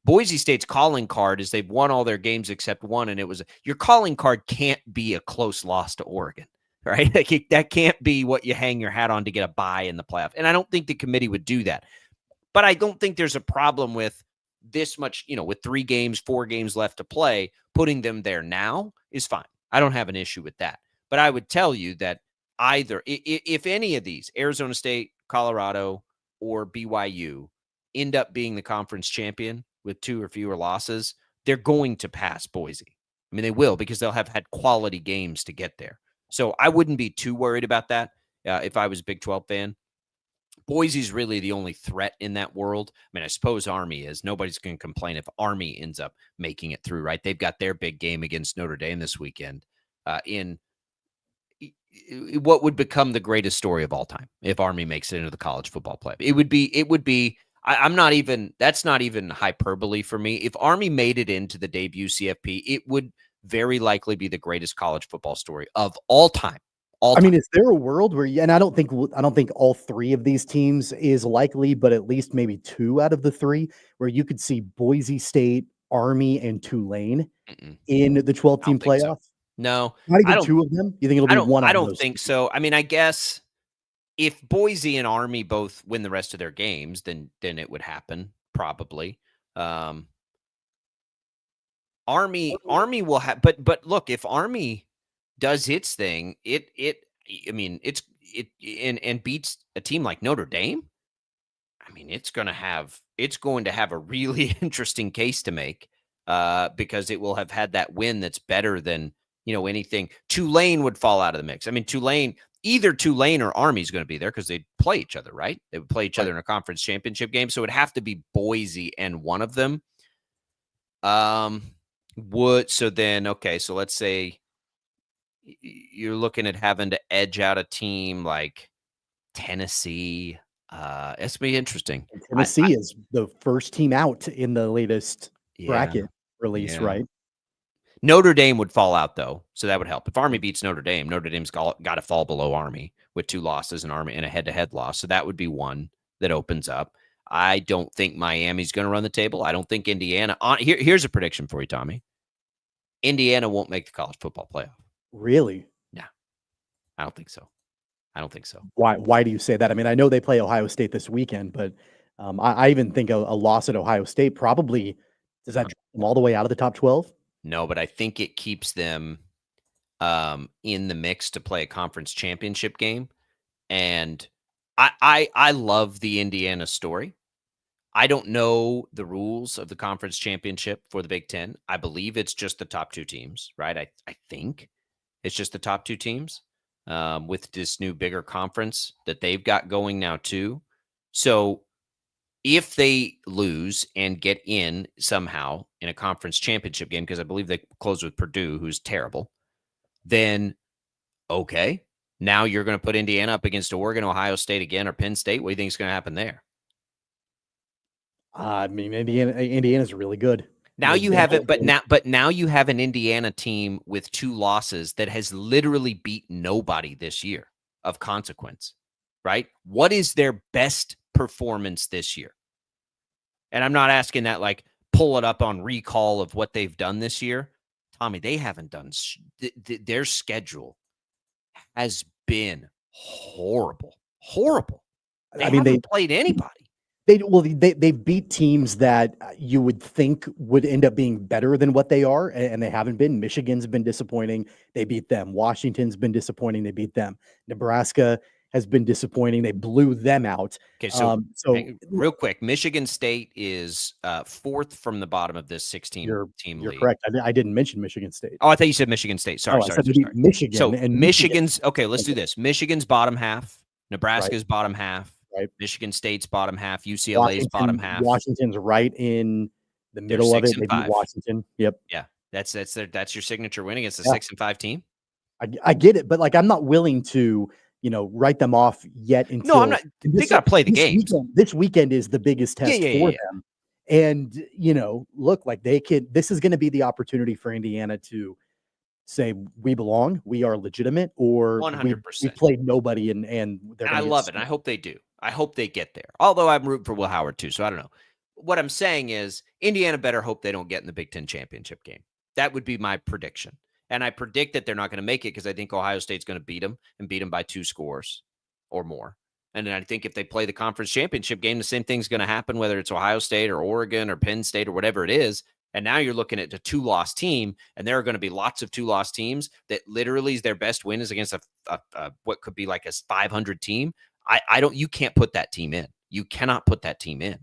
Boise State's calling card is they've won all their games except one, and your calling card can't be a close loss to Oregon, right? That can't be what you hang your hat on to get a bye in the playoff. And I don't think the committee would do that. But I don't think there's a problem with this much, with 3 games, 4 games left to play, putting them there now is fine. I don't have an issue with that. But I would tell you that either, if any of these, Arizona State, Colorado, or BYU, end up being the conference champion with 2 or fewer losses, they're going to pass Boise. I mean, they will, because they'll have had quality games to get there. So I wouldn't be too worried about that if I was a Big 12 fan. Boise's really the only threat in that world. I mean, I suppose Army is. Nobody's going to complain if Army ends up making it through, right? They've got their big game against Notre Dame this weekend in what would become the greatest story of all time if Army makes it into the college football playoff. It would be. That's not even hyperbole for me. If Army made it into the debut CFP, it would very likely be the greatest college football story of all time. I mean, is there a world where, and I don't think all 3 of these teams is likely, but at least maybe 2 out of the 3 where you could see Boise State, Army, and Tulane in the 12-team playoff? So. No, not even 2 of them. You think it'll be one? I don't think so. I mean, I guess if Boise and Army both win the rest of their games, then it would happen probably. Army will have, but look, if Army does its thing, it beats a team like Notre Dame, I mean, it's going to have a really interesting case to make because it will have had that win that's better than anything. Tulane would fall out of the mix. I mean, either Tulane or Army is going to be there because they'd play each other, right? They would play each other in a conference championship game, so it'd have to be Boise and one of them. So let's say you're looking at having to edge out a team like Tennessee. It's going to be interesting. Tennessee is the first team out in the latest bracket release, right? Notre Dame would fall out, though, so that would help. If Army beats Notre Dame's got to fall below Army with 2 losses and Army and a head-to-head loss, so that would be one that opens up. I don't think Miami's going to run the table. I don't think Indiana. Here's a prediction for you, Tommy. Indiana won't make the college football playoff. Really? No, I don't think so. Why do you say that? I mean, I know they play Ohio State this weekend, but I even think a loss at Ohio State probably does that drop them all the way out of the top 12? No, but I think it keeps them in the mix to play a conference championship game. And I love the Indiana story. I don't know the rules of the conference championship for the Big Ten. I believe it's just the top 2 teams, right? I think it's just the top 2 teams with this new bigger conference that they've got going now too. So if they lose and get in somehow in a conference championship game, because I believe they close with Purdue, who's terrible, then okay, now you're going to put Indiana up against Oregon, Ohio State again, or Penn State. What do you think is going to happen there? I mean, Indiana's really good. Now you have it, but now you have an Indiana team with 2 losses that has literally beat nobody this year of consequence, right? What is their best performance this year? And I'm not asking that like pull it up on recall of what they've done this year. Tommy, they haven't done their schedule has been horrible. They haven't played anybody. They beat teams that you would think would end up being better than what they are, and they haven't been. Michigan's been disappointing. They beat them. Washington's been disappointing. They beat them. Nebraska has been disappointing. They blew them out. Okay, so real quick, Michigan State is 4th from the bottom of this 16-team league. You're correct. I didn't mention Michigan State. Oh, I thought you said Michigan State. Sorry. Michigan. So Michigan's okay. Let's do this. Michigan's bottom half. Nebraska's bottom half. Right. Michigan State's bottom half. UCLA's bottom half. Washington's right in the middle of it. They beat Washington. Yep. Yeah. That's your signature win against a 6-5 team. I get it, but like I'm not willing to write them off yet. Until no, I'm not. They got to play the games. This weekend is the biggest test for them. And, look, like this is going to be the opportunity for Indiana to say we belong, we are legitimate, or 100%. we played nobody and they're I love it. And I hope they do. I hope they get there. Although I'm rooting for Will Howard too, so I don't know. What I'm saying is Indiana better hope they don't get in the Big Ten championship game. That would be my prediction. And I predict that they're not going to make it because I think Ohio State's going to beat them and beat them by 2 scores or more. And then I think if they play the conference championship game, the same thing's going to happen, whether it's Ohio State or Oregon or Penn State or whatever it is. And now you're looking at a 2-loss team, and there are going to be lots of 2-loss teams that literally their best win is against a what could be like a 500 team. You can't put that team in. You cannot put that team in,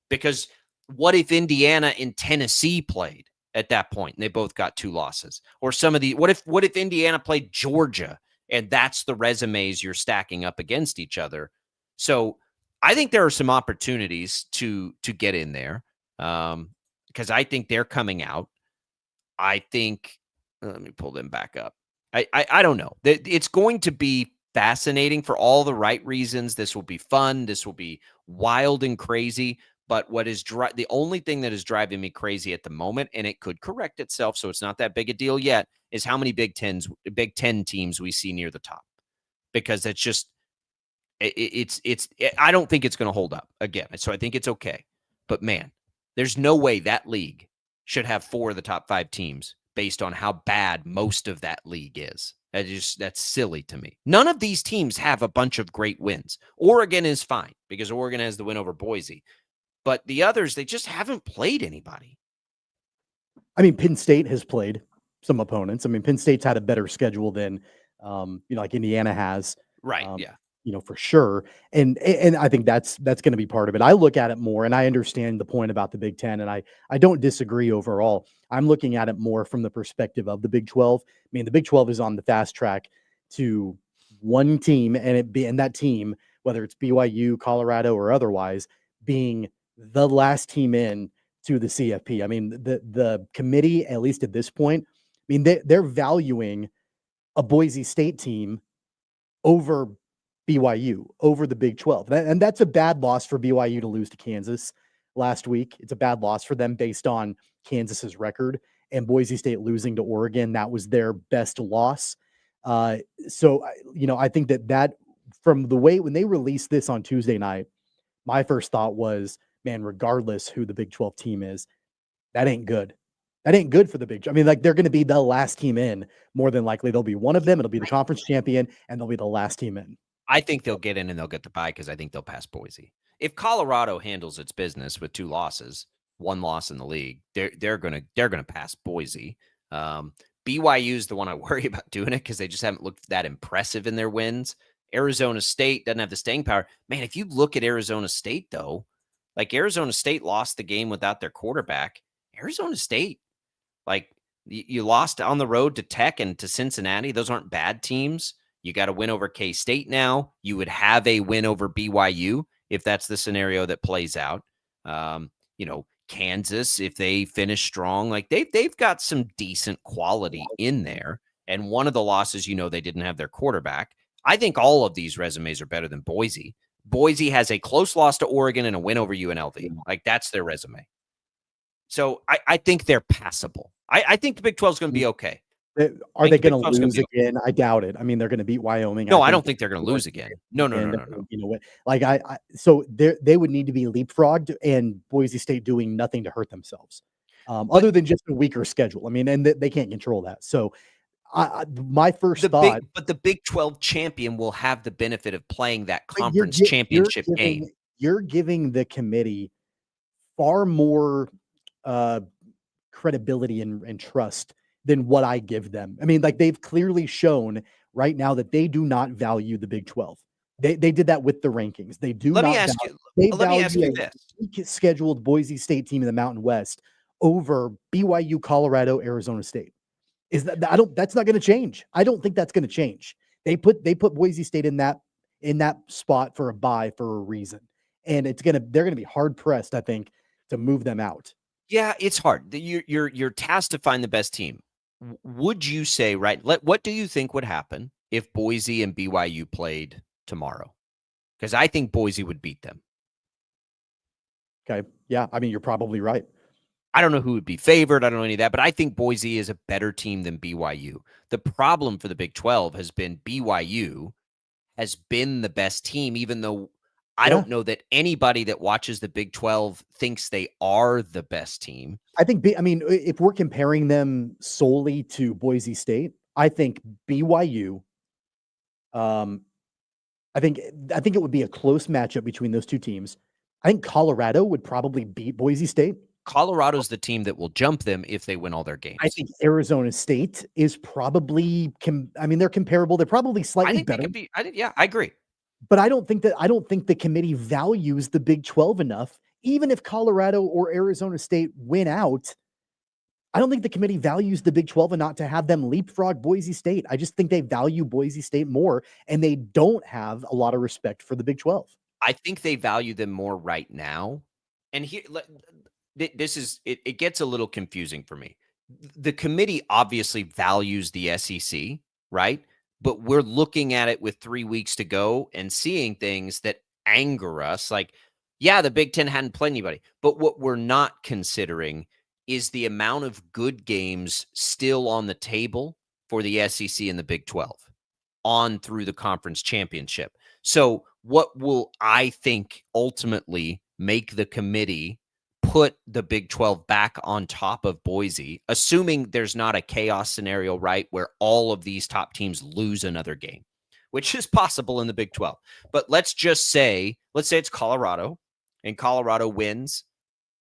because what if Indiana and Tennessee played at that point and they both got 2 losses? Or what if Indiana played Georgia and that's the resumes you're stacking up against each other? So I think there are some opportunities to get in there because I think they're coming out. I think, let me pull them back up. I don't know. It's going to be fascinating for all the right reasons. This will be fun. This will be wild and crazy. But what is the only thing that is driving me crazy at the moment, and it could correct itself, so it's not that big a deal yet, is how many Big Ten teams we see near the top. Because it's just, I don't think it's going to hold up again. So I think it's okay. But man, there's no way that league should have 4 of the top 5 teams based on how bad most of that league is. That's silly to me. None of these teams have a bunch of great wins. Oregon is fine because Oregon has the win over Boise. But the others, they just haven't played anybody. I mean, Penn State has played some opponents. I mean, Penn State's had a better schedule than, like Indiana has. Right, yeah. For sure. And I think that's going to be part of it. I look at it more, and I understand the point about the Big Ten, and I don't disagree overall. I'm looking at it more from the perspective of the Big 12. I mean, the Big 12 is on the fast track to one team, and that team, whether it's BYU, Colorado, or otherwise, being the last team in to the CFP. I mean, the committee, at least at this point, I mean, they're valuing a Boise State team over BYU, over the Big 12. And that's a bad loss for BYU to lose to Kansas last week. It's a bad loss for them based on Kansas's record, and Boise State losing to Oregon, that was their best loss. So, I think that from the way when they released this on Tuesday night, my first thought was, man, regardless who the Big 12 team is, that ain't good. That ain't good for the Big 12. I mean, like, they're going to be the last team in. More than likely, they'll be one of them. It'll be the conference champion, and they'll be the last team in. I think they'll get in and they'll get the bye because I think they'll pass Boise. If Colorado handles its business with 2 losses, 1 loss in the league, they're gonna pass Boise. BYU is the one I worry about doing it because they just haven't looked that impressive in their wins. Arizona State doesn't have the staying power. Man, if you look at Arizona State though, like Arizona State lost the game without their quarterback. Arizona State, like you lost on the road to Tech and to Cincinnati. Those aren't bad teams. You got a win over K-State now. You would have a win over BYU if that's the scenario that plays out. Kansas, if they finish strong, like they've got some decent quality in there. And one of the losses, they didn't have their quarterback. I think all of these resumes are better than Boise. Boise has a close loss to Oregon and a win over UNLV. Like, that's their resume. So I think they're passable. I think the Big 12 is going to be okay. Are they going to lose again? I doubt it. I mean, they're going to beat Wyoming. No, I don't think they're going to lose again. No. You know what? Like so they would need to be leapfrogged, and Boise State doing nothing to hurt themselves, other than just a weaker schedule. I mean, and they can't control that. So, my first thought, but the Big 12 champion will have the benefit of playing that conference championship game. You're giving the committee far more credibility and trust than what I give them. I mean, like, they've clearly shown right now that they do not value the Big 12. They did that with the rankings. They do Let not. me ask you this: scheduled Boise State team in the Mountain West over BYU, Colorado, Arizona State. Is that that's not going to change. I don't think that's going to change. They put Boise State in that spot for a bye for a reason, and they're going to be hard pressed, I think, to move them out. Yeah, it's hard. You're tasked to find the best team. Would you say, what do you think would happen if Boise and BYU played tomorrow? Because I think Boise would beat them. Okay. Yeah. I mean, you're probably right. I don't know who would be favored. I don't know any of that, but I think Boise is a better team than BYU. The problem for the Big 12 has been BYU has been the best team, even though I don't know that anybody that watches the Big 12 thinks they are the best team. I think, if we're comparing them solely to Boise State, I think BYU, I think it would be a close matchup between those two teams. I think Colorado would probably beat Boise State. Colorado's the team that will jump them if they win all their games. I think Arizona State is probably, they're comparable. They're probably slightly better. I agree. But I don't think the committee values the Big 12 enough. Even if Colorado or Arizona State win out, I don't think the committee values the Big 12 enough to have them leapfrog Boise State. I just think they value Boise State more, and they don't have a lot of respect for the Big 12. I think they value them more right now. And here, it gets a little confusing for me. The committee obviously values the SEC, right? But we're looking at it with 3 weeks to go and seeing things that anger us. Like, yeah, the Big Ten hadn't played anybody. But what we're not considering is the amount of good games still on the table for the SEC and the Big 12 on through the conference championship. So what will, I think, ultimately make the committee put the Big 12 back on top of Boise, assuming there's not a chaos scenario, right, where all of these top teams lose another game, which is possible in the Big 12. But let's say it's Colorado, and Colorado wins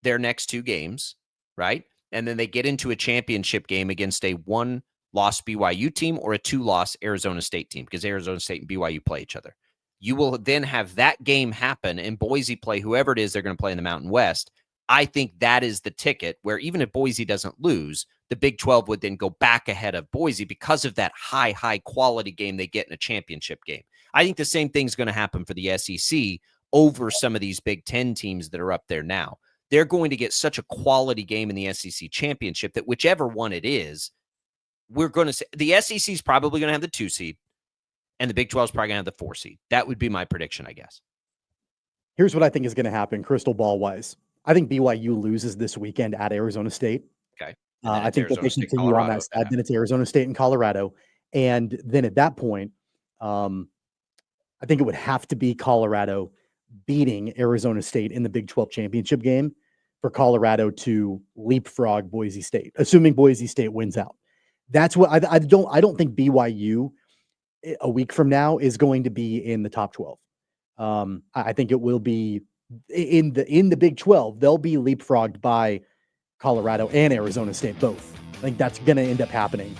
their next two games, right? And then they get into a championship game against a 1-loss BYU team or a 2-loss Arizona State team, because Arizona State and BYU play each other. You will then have that game happen, and Boise play whoever it is they're going to play in the Mountain West. I think that is the ticket where even if Boise doesn't lose, the Big 12 would then go back ahead of Boise because of that high quality game they get in a championship game. I think the same thing's going to happen for the SEC over some of these Big 10 teams that are up there now. They're going to get such a quality game in the SEC championship that whichever one it is, we're going to say the SEC is probably going to have the 2 seed and the Big 12 is probably going to have the 4 seed. That would be my prediction, I guess. Here's what I think is going to happen, crystal ball wise. I think BYU loses this weekend at Arizona State. Okay. I think that they continue on that side. Then it's Arizona State and Colorado. And then at that point, I think it would have to be Colorado beating Arizona State in the Big 12 championship game for Colorado to leapfrog Boise State, assuming Boise State wins out. That's what I don't think BYU a week from now is going to be in the top 12. I think it will be in the Big 12. They'll be leapfrogged by Colorado and Arizona State both. I think that's going to end up happening.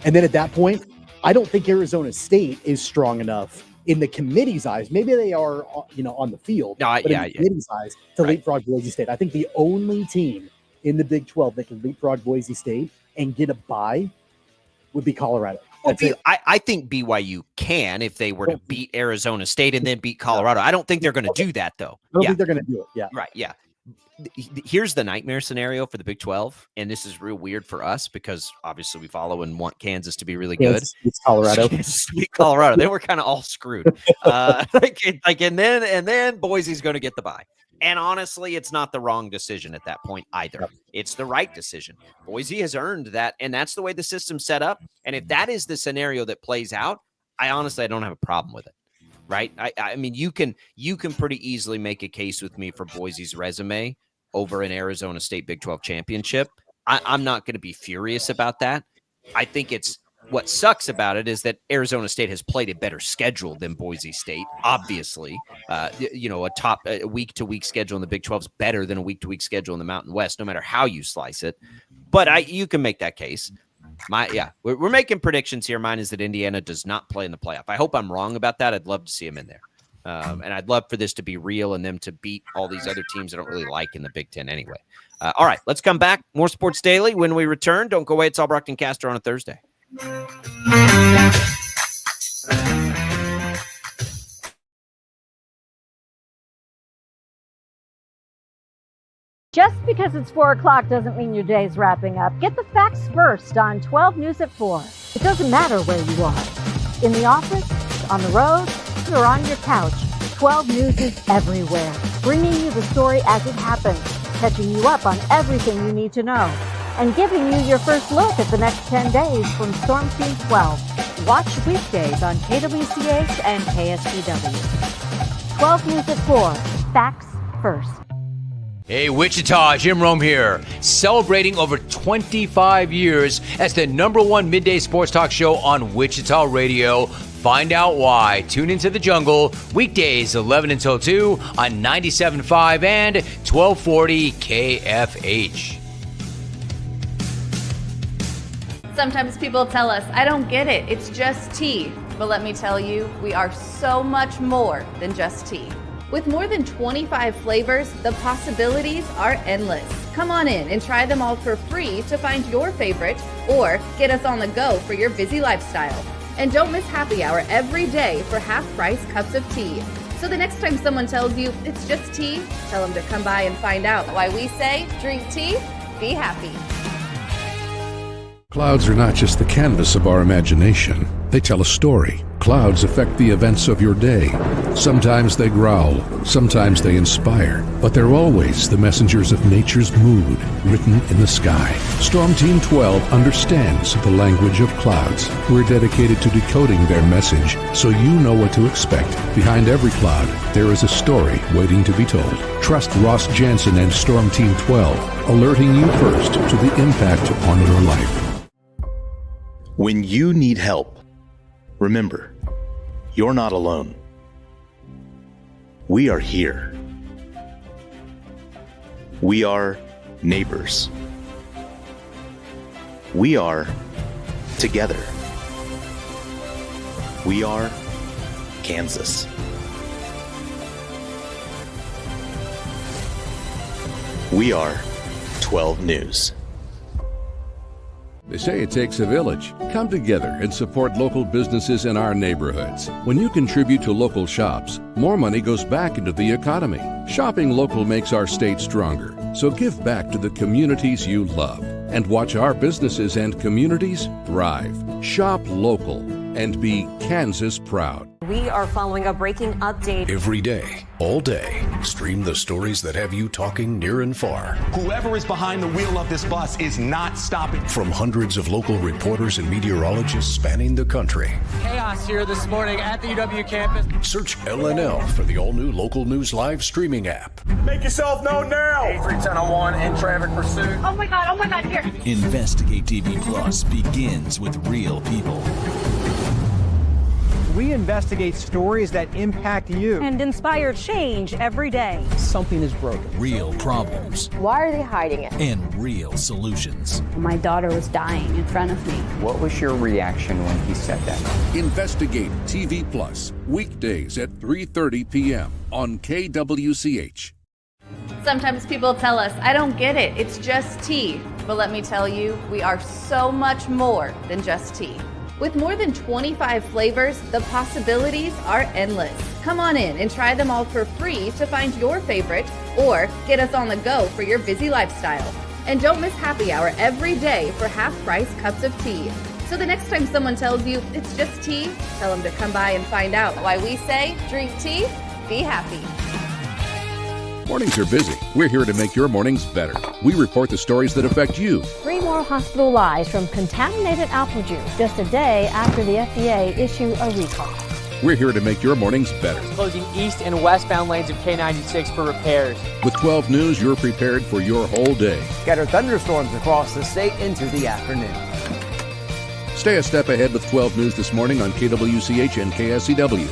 And then at that point, I don't think Arizona State is strong enough in the committee's eyes. Maybe they are, on the field, but in the committee's eyes to leapfrog Boise State. I think the only team in the Big 12 that can leapfrog Boise State and get a bye would be Colorado. Well, I think BYU can if they were to beat Arizona State and then beat Colorado. I don't think they're going to do that, though. I don't think they're going to do it. Yeah. Right. Yeah. Here's the nightmare scenario for the Big 12, and this is real weird for us because obviously we follow and want Kansas to be really good. It's Colorado. Colorado. They were kind of all screwed. And then Boise's going to get the bye. And honestly, it's not the wrong decision at that point either. It's the right decision. Boise has earned that, and that's the way the system's set up. And if that is the scenario that plays out, I don't have a problem with it. Right? I mean, you can pretty easily make a case with me for Boise's resume over an Arizona State Big 12 championship. I'm not going to be furious about that. I think what sucks about it is that Arizona State has played a better schedule than Boise State. Obviously, a week-to-week schedule in the Big 12 is better than a week-to-week schedule in the Mountain West, no matter how you slice it. But you can make that case. We're making predictions here. Mine is that Indiana does not play in the playoff. I hope I'm wrong about that. I'd love to see them in there. And I'd love for this to be real and them to beat all these other teams I don't really like in the Big Ten anyway. All right, let's come back. More Sports Daily when we return. Don't go away. It's all Brockton Caster on a Thursday. Just because it's 4 o'clock doesn't mean your day's wrapping up. Get the facts first on 12 News at 4. It doesn't matter where you are. In the office, on the road, or on your couch, 12 News is everywhere. bringing you the story as it happens, catching you up on everything you need to know, and giving you your first look at the next 10 days from Storm Team 12. Watch weekdays on KWCH and KSPW. 12 News at 4. Facts first. Hey, Wichita, Jim Rome here. Celebrating over 25 years as the #1 midday sports talk show on Wichita Radio. Find out why. Tune into The Jungle, weekdays 11 until 2 on 97.5 and 1240 KFH. Sometimes people tell us, I don't get it, it's just tea. But let me tell you, we are so much more than just tea. With more than 25 flavors, the possibilities are endless. Come on in and try them all for free to find your favorite or get us on the go for your busy lifestyle. And don't miss happy hour every day for half-price cups of tea. So the next time someone tells you it's just tea, tell them to come by and find out why we say drink tea, be happy. Clouds are not just the canvas of our imagination. They tell a story. Clouds affect the events of your day. Sometimes they growl, sometimes they inspire, but they're always the messengers of nature's mood written in the sky. Storm Team 12 understands the language of clouds. We're dedicated to decoding their message so you know what to expect. Behind every cloud, there is a story waiting to be told. Trust Ross Jansen and Storm Team 12, alerting you first to the impact on your life. When you need help, remember, you're not alone. We are here. We are neighbors. We are together. We are Kansas. We are 12 News. They say it takes a village. Come together and support local businesses in our neighborhoods. When you contribute to local shops, more money goes back into the economy. Shopping local makes our state stronger. So give back to the communities you love and watch our businesses and communities thrive. Shop local and be Kansas proud. We are following a breaking update. Every day, all day, stream the stories that have you talking near and far. Whoever is behind the wheel of this bus is not stopping. From hundreds of local reporters and meteorologists spanning the country. Chaos here this morning at the UW campus. Search LNL for the all-new Local News Live streaming app. Make yourself known now. 310-01 in traffic pursuit. Oh my God, here. Investigate TV Plus begins with real people. We investigate stories that impact you. And inspire change every day. Something is broken. Real problems. Why are they hiding it? And real solutions. My daughter was dying in front of me. What was your reaction when he said that? Investigate TV Plus, weekdays at 3:30 p.m. on KWCH. Sometimes people tell us, I don't get it, it's just tea. But let me tell you, we are so much more than just tea. With more than 25 flavors, the possibilities are endless. Come on in and try them all for free to find your favorite or get us on the go for your busy lifestyle. And don't miss happy hour every day for half-price cups of tea. So the next time someone tells you it's just tea, tell them to come by and find out why we say drink tea, be happy. Mornings are busy. We're here to make your mornings better. We report the stories that affect you. 3 more hospital lies from contaminated apple juice just a day after the FDA issue a recall. We're here to make your mornings better. Closing east and westbound lanes of K96 for repairs. With 12 News, you're prepared for your whole day. Scattered thunderstorms across the state into the afternoon. Stay a step ahead with 12 News this morning on KWCH and KSCW.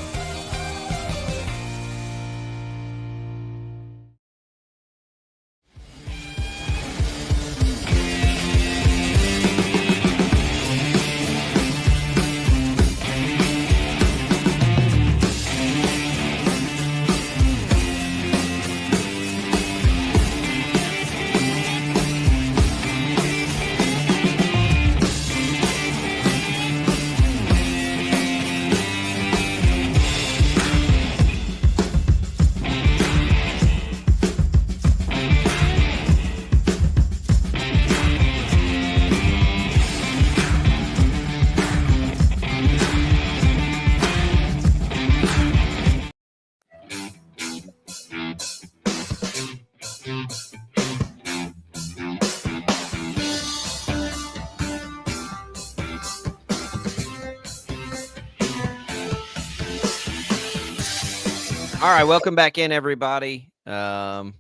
All right, welcome back in, everybody. Tommy,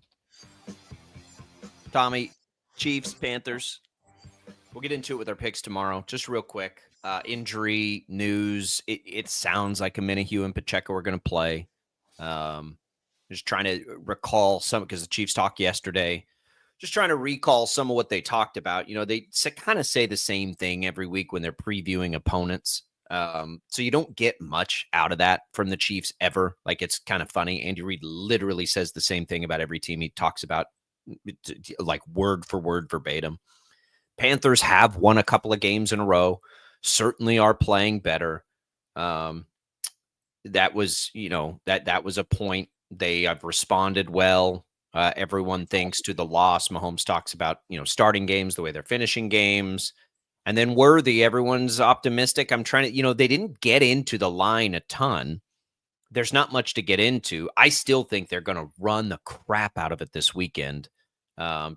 Chiefs, Panthers. We'll get into it with our picks tomorrow. Just real quick, injury news. It sounds like Minihue and Pacheco are going to play. Just trying to recall some, because the Chiefs talked yesterday. Just trying to recall some of what they talked about. You know, they kind of say the same thing every week when they're previewing opponents. So you don't get much out of that from the Chiefs ever. Like, it's kind of funny. Andy Reid literally says the same thing about every team he talks about, like word for word verbatim. Panthers have won a couple of games in a row, certainly are playing better. That was, that was a point. They have responded well. Everyone thinks to the loss. Mahomes talks about, starting games, the way they're finishing games. And then Worthy, everyone's optimistic. I'm trying to, they didn't get into the line a ton. There's not much to get into. I still think they're going to run the crap out of it this weekend.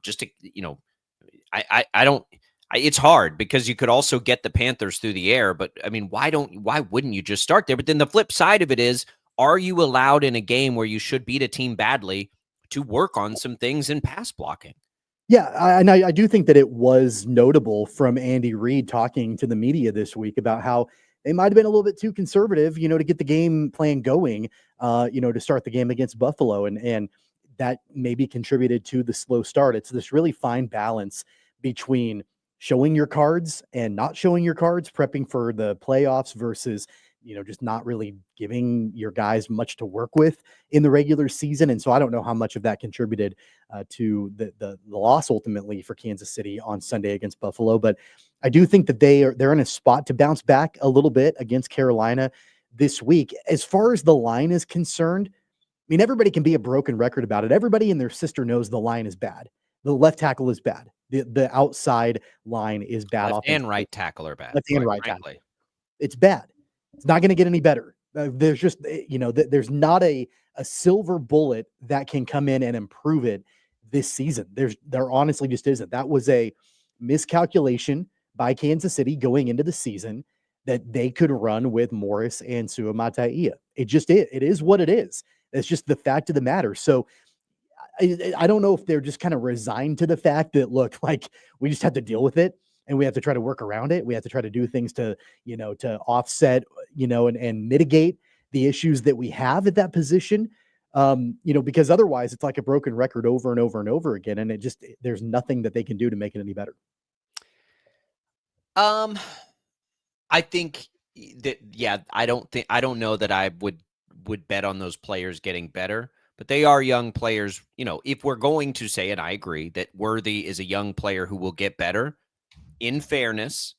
Just to, I don't, it's hard because you could also get the Panthers through the air, but I mean, why wouldn't you just start there? But then the flip side of it is, are you allowed in a game where you should beat a team badly to work on some things in pass blocking? Yeah, I do think that it was notable from Andy Reid talking to the media this week about how they might have been a little bit too conservative, to get the game plan going, to start the game against Buffalo. And that maybe contributed to the slow start. It's this really fine balance between showing your cards and not showing your cards, prepping for the playoffs versus, just not really giving your guys much to work with in the regular season. And so I don't know how much of that contributed to the loss ultimately for Kansas City on Sunday against Buffalo. But I do think that they're in a spot to bounce back a little bit against Carolina this week. As far as the line is concerned, I mean, everybody can be a broken record about it. Everybody and their sister knows the line is bad. The left tackle is bad. The outside line is bad. Left and right tackle are bad. Left and right tackle. It's bad. It's not going to get any better. There's just, there's not a silver bullet that can come in and improve it this season. There honestly just isn't. That was a miscalculation by Kansas City going into the season that they could run with Morris and Suamataia. It just is. It is what it is. It's just the fact of the matter. So I don't know if they're just kind of resigned to the fact that, look, like, we just have to deal with it. And we have to try to work around it. We have to try to do things to, to offset, and mitigate the issues that we have at that position. Because otherwise it's like a broken record over and over and over again. And there's nothing that they can do to make it any better. I think that, I don't know that I would bet on those players getting better, but they are young players. If we're going to say, and I agree that Worthy is a young player who will get better. In fairness,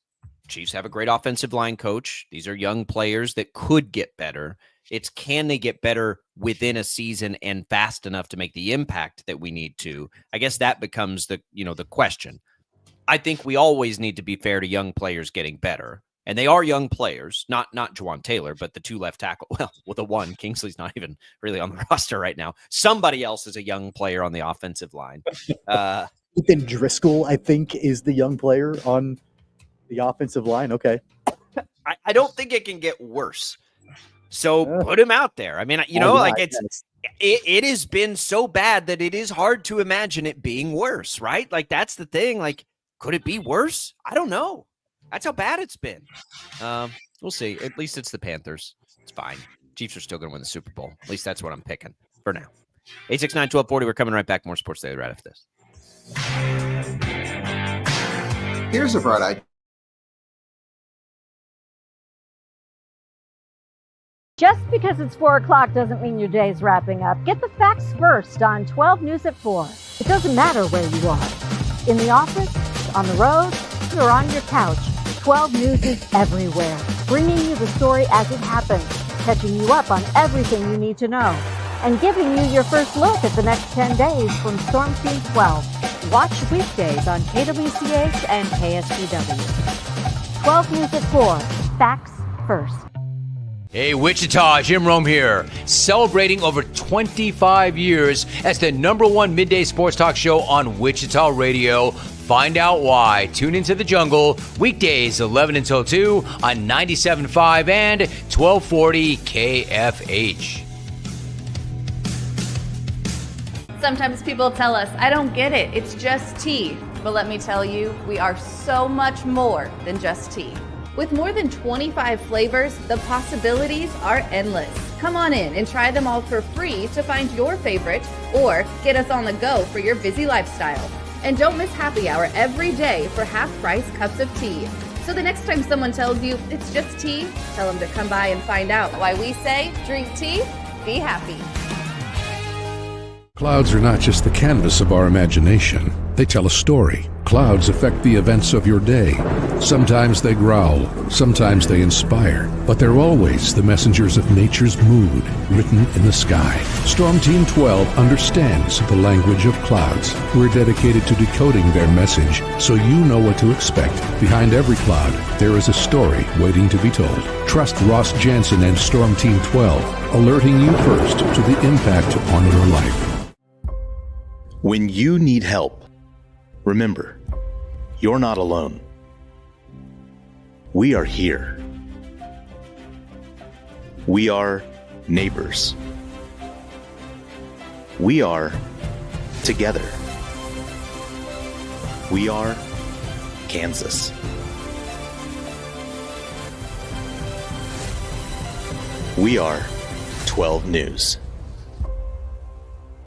Chiefs have a great offensive line coach. These are young players that could get better. It's, can they get better within a season and fast enough to make the impact that we need to? I guess that becomes the question. I think we always need to be fair to young players getting better. And they are young players, not Juwan Taylor, but the two left tackle. Well, the one, Kingsley's not even really on the roster right now. Somebody else is a young player on the offensive line. Ethan Driscoll, I think, is the young player on the offensive line. Okay. I don't think it can get worse. So put him out there. I mean, it has been so bad that it is hard to imagine it being worse, right? Like, that's the thing. Like, could it be worse? I don't know. That's how bad it's been. We'll see. At least it's the Panthers. It's fine. Chiefs are still going to win the Super Bowl. At least that's what I'm picking for now. 869-1240. We're coming right back. More Sports Daily right after this. Here's a bright idea. Just because it's 4 o'clock doesn't mean your day's wrapping up. Get the facts first on 12 News at 4. It doesn't matter where you are. In the office, on the road, or on your couch, 12 News is everywhere. Bringing you the story as it happens, catching you up on everything you need to know, and giving you your first look at the next 10 days from Storm Team 12. Watch weekdays on KWCH and KSPW. 12 News at 4. Facts first. Hey, Wichita, Jim Rome here. Celebrating over 25 years as the #1 midday sports talk show on Wichita Radio. Find out why. Tune into The Jungle, weekdays 11 until 2 on 97.5 and 1240 KFH. Sometimes people tell us, I don't get it, it's just tea. But let me tell you, we are so much more than just tea. With more than 25 flavors, the possibilities are endless. Come on in and try them all for free to find your favorite or get us on the go for your busy lifestyle. And don't miss happy hour every day for half-price cups of tea. So the next time someone tells you it's just tea, tell them to come by and find out why we say drink tea, be happy. Clouds are not just the canvas of our imagination. They tell a story. Clouds affect the events of your day. Sometimes they growl, sometimes they inspire, but they're always the messengers of nature's mood written in the sky. Storm Team 12 understands the language of clouds. We're dedicated to decoding their message so you know what to expect. Behind every cloud, there is a story waiting to be told. Trust Ross Jansen and Storm Team 12, alerting you first to the impact on your life. When you need help, remember, you're not alone. We are here. We are neighbors. We are together. We are Kansas. We are 12 News.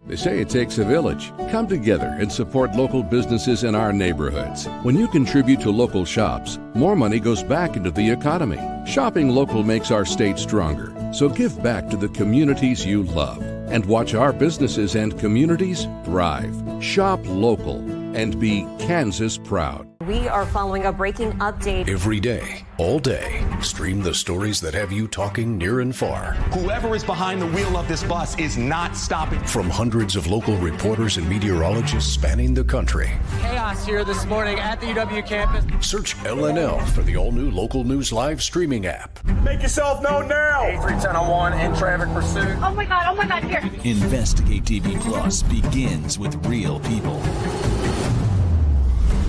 They say it takes a village. Come together and support local businesses in our neighborhoods. When you contribute to local shops, more money goes back into the economy. Shopping local makes our state stronger. So give back to the communities you love and watch our businesses and communities thrive. Shop local and be Kansas proud. We are following a breaking update. Every day, all day, stream the stories that have you talking near and far. Whoever is behind the wheel of this bus is not stopping. From hundreds of local reporters and meteorologists spanning the country. Chaos here this morning at the UW campus. Search LNL for the all-new Local News Live streaming app. Make yourself known now. 310-01 in traffic pursuit. Oh my God, here. Investigate TV Plus begins with real people.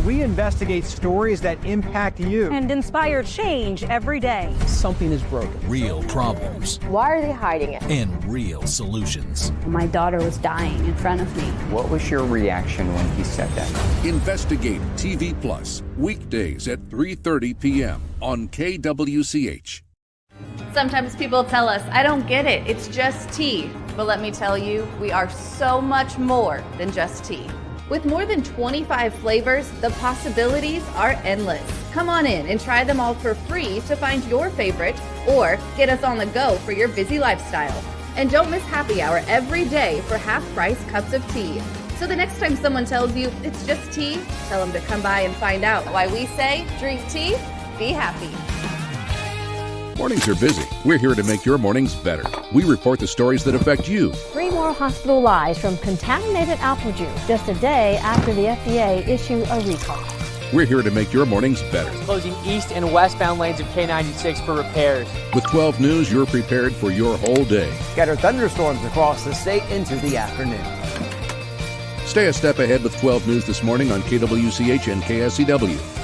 We investigate stories that impact you. And inspire change every day. Something is broken. Real problems. Why are they hiding it? And real solutions. My daughter was dying in front of me. What was your reaction when he said that? Investigate TV Plus, weekdays at 3:30 p.m. on KWCH. Sometimes people tell us, I don't get it, it's just tea. But let me tell you, we are so much more than just tea. With more than 25 flavors, the possibilities are endless. Come on in and try them all for free to find your favorite or get us on the go for your busy lifestyle. And don't miss happy hour every day for half-price cups of tea. So the next time someone tells you it's just tea, tell them to come by and find out why we say drink tea, be happy. Mornings are busy. We're here to make your mornings better. We report the stories that affect you. 3 more hospital lies from contaminated apple juice just a day after the FDA issued a recall. We're here to make your mornings better. Closing east and westbound lanes of K96 for repairs. With 12 News, you're prepared for your whole day. Scattered thunderstorms across the state into the afternoon. Stay a step ahead with 12 News this morning on KWCH and KSCW.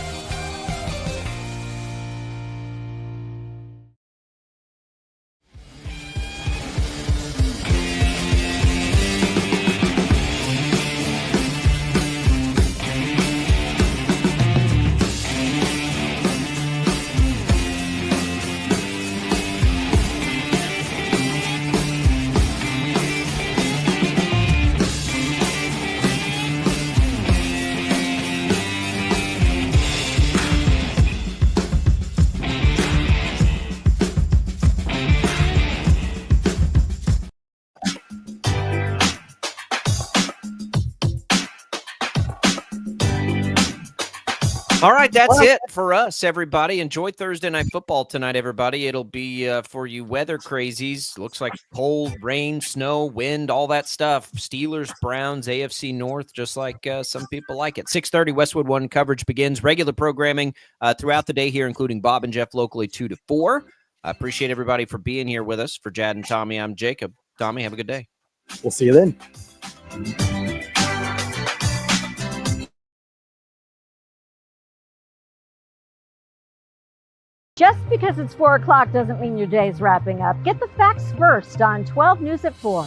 All right, that's it for us, everybody. Enjoy Thursday Night Football tonight, everybody. It'll be for you weather crazies. Looks like cold, rain, snow, wind, all that stuff. Steelers, Browns, AFC North, just like some people like it. 6:30 Westwood One coverage begins. Regular programming throughout the day here, including Bob and Jeff locally 2 to 4. I appreciate everybody for being here with us. For Jad and Tommy, I'm Jacob. Tommy, have a good day. We'll see you then. Just because it's 4 o'clock doesn't mean your day's wrapping up. Get the facts first on 12 News at 4.